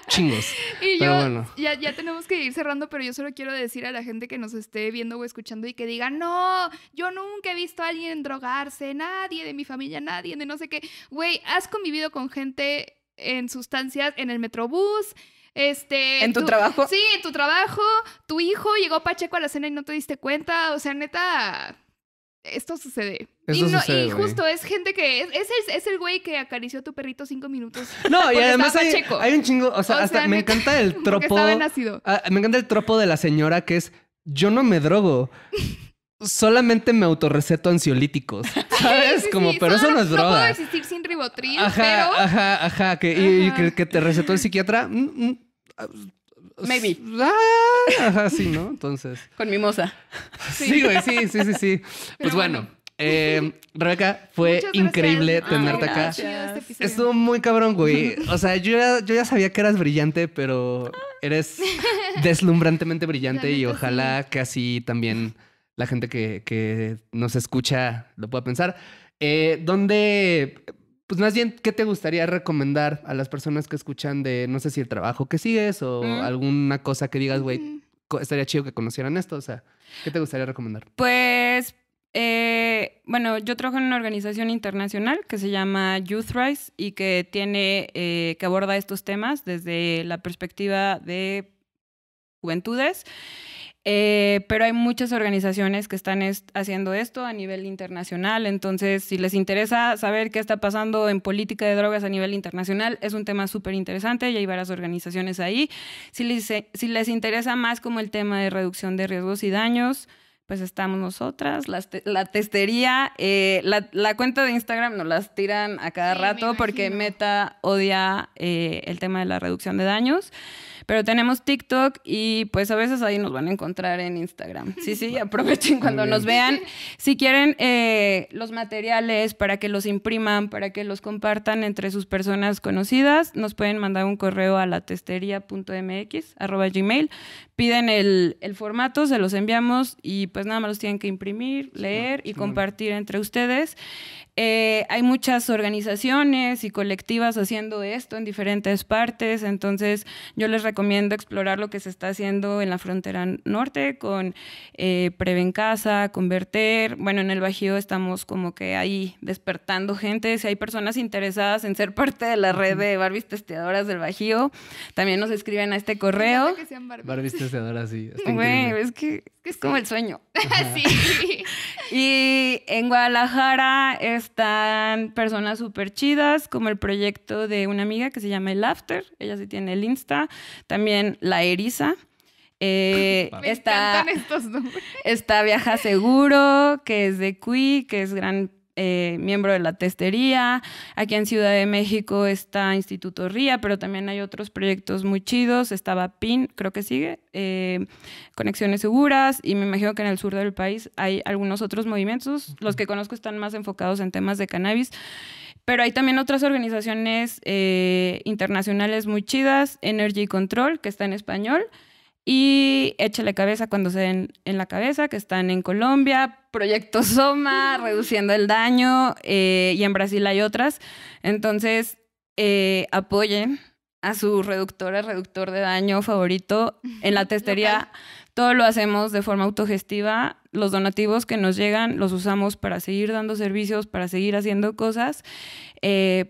Chingos. Y Pero yo, bueno. ya tenemos que ir cerrando, pero yo solo quiero decir a la gente que nos esté viendo o escuchando y que diga, no, yo nunca he visto a alguien drogarse, nadie de mi familia, nadie de no sé qué. Güey, has convivido con gente en sustancias en el metrobús, ¿En tu trabajo? Sí, en tu trabajo. Tu hijo llegó pacheco a la cena y no te diste cuenta. O sea, neta, esto sucede. Eso sucede, y güey. justo es gente que es el güey que acarició a tu perrito 5 minutos. No, y porque además estaba pacheco. hay un chingo, o sea, hasta me neta, encanta el porque tropo. estaba en ácido. Me encanta el tropo de la señora que es, yo no me drogo. Solamente me autorreceto ansiolíticos, ¿sabes? Sí, como, sí, pero eso solo no es No puedo droga. existir sin ribotril, Ajá, pero... ajá, que te recetó el psiquiatra. Maybe. Ajá, sí, ¿no? Entonces. Con mimosa. Sí, güey, sí. Pues bueno, Rebeca, fue Muchas increíble gracias. tenerte Ay, acá. gracias. Este episodio. Estuvo muy cabrón, güey. O sea, yo ya sabía que eras brillante, pero eres deslumbrantemente brillante La y neta, ojalá que así también la gente que nos escucha lo pueda pensar. ¿Dónde, pues más bien, qué te gustaría recomendar a las personas que escuchan de, no sé si el trabajo que sigues o alguna cosa que digas, güey, estaría chido que conocieran esto? O sea, ¿qué te gustaría recomendar? Pues, bueno, yo trabajo en una organización internacional que se llama YouthRise y que que aborda estos temas desde la perspectiva de juventudes. Pero hay muchas organizaciones que están haciendo esto a nivel internacional, entonces si les interesa saber qué está pasando en política de drogas a nivel internacional, es un tema súper interesante y hay varias organizaciones ahí. Si les interesa más como el tema de reducción de riesgos y daños, pues estamos nosotras, la testería, la cuenta de Instagram nos las tiran a cada rato porque Meta odia el tema de la reducción de daños. Pero tenemos TikTok y pues a veces ahí nos van a encontrar en Instagram. Sí, aprovechen cuando nos vean. Si quieren los materiales para que los impriman, para que los compartan entre sus personas conocidas, nos pueden mandar un correo a latesteria.mx@gmail. Piden el formato, se los enviamos y pues nada más los tienen que imprimir, leer y compartir entre ustedes. Hay muchas organizaciones y colectivas haciendo esto en diferentes partes, entonces yo les recomiendo explorar lo que se está haciendo en la frontera norte con Preven Casa, con Verter. Bueno, en el Bajío estamos como que ahí despertando gente. Si hay personas interesadas en ser parte de la red de Barbies Testeadoras del Bajío, también nos escriben a este correo. Que sean Barbies Testeadoras, sí. Güey, es que es como el sueño. Sí. Y en Guadalajara están personas súper chidas, como el proyecto de una amiga que se llama El After. Ella sí tiene el Insta. También La Eriza. Me encantan estos nombres. Está Viaja Seguro, que es de CUI, que es gran miembro de la testería. Aquí en Ciudad de México está Instituto RIA, pero también hay otros proyectos muy chidos. Estaba PIN, creo que sigue, Conexiones Seguras, y me imagino que en el sur del país hay algunos otros movimientos. Los que conozco están más enfocados en temas de cannabis, pero hay también otras organizaciones internacionales muy chidas. Energy Control, que está en español, y Échale Cabeza cuando se den en la cabeza, que están en Colombia. Proyecto Soma, Reduciendo el Daño, y en Brasil hay otras. Entonces, apoyen a su reductor de daño favorito. En la testería todo lo hacemos de forma autogestiva. Los donativos que nos llegan los usamos para seguir dando servicios, para seguir haciendo cosas,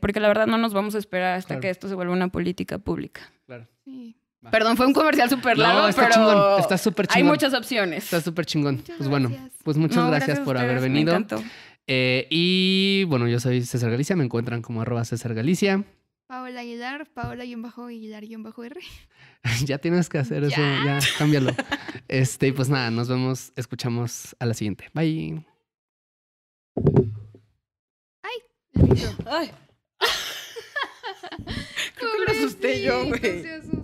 porque la verdad no nos vamos a esperar hasta que esto se vuelva una política pública. Claro. Sí. Perdón, fue un comercial súper largo, está pero chingón, está súper chingón. hay muchas opciones. Está súper chingón. Muchas Pues bueno, gracias. pues muchas gracias por haber ustedes, venido. Me encantó. Y bueno, yo soy César Galicia, me encuentran como @César Galicia. Paola Aguilar, Paola-Aguilar-R. Ya tienes que hacer eso, ya, cámbialo. Y pues nada, nos vemos, escuchamos a la siguiente. Bye. Ay. Creo que lo asusté yo, güey. Pobrecito, se asustó.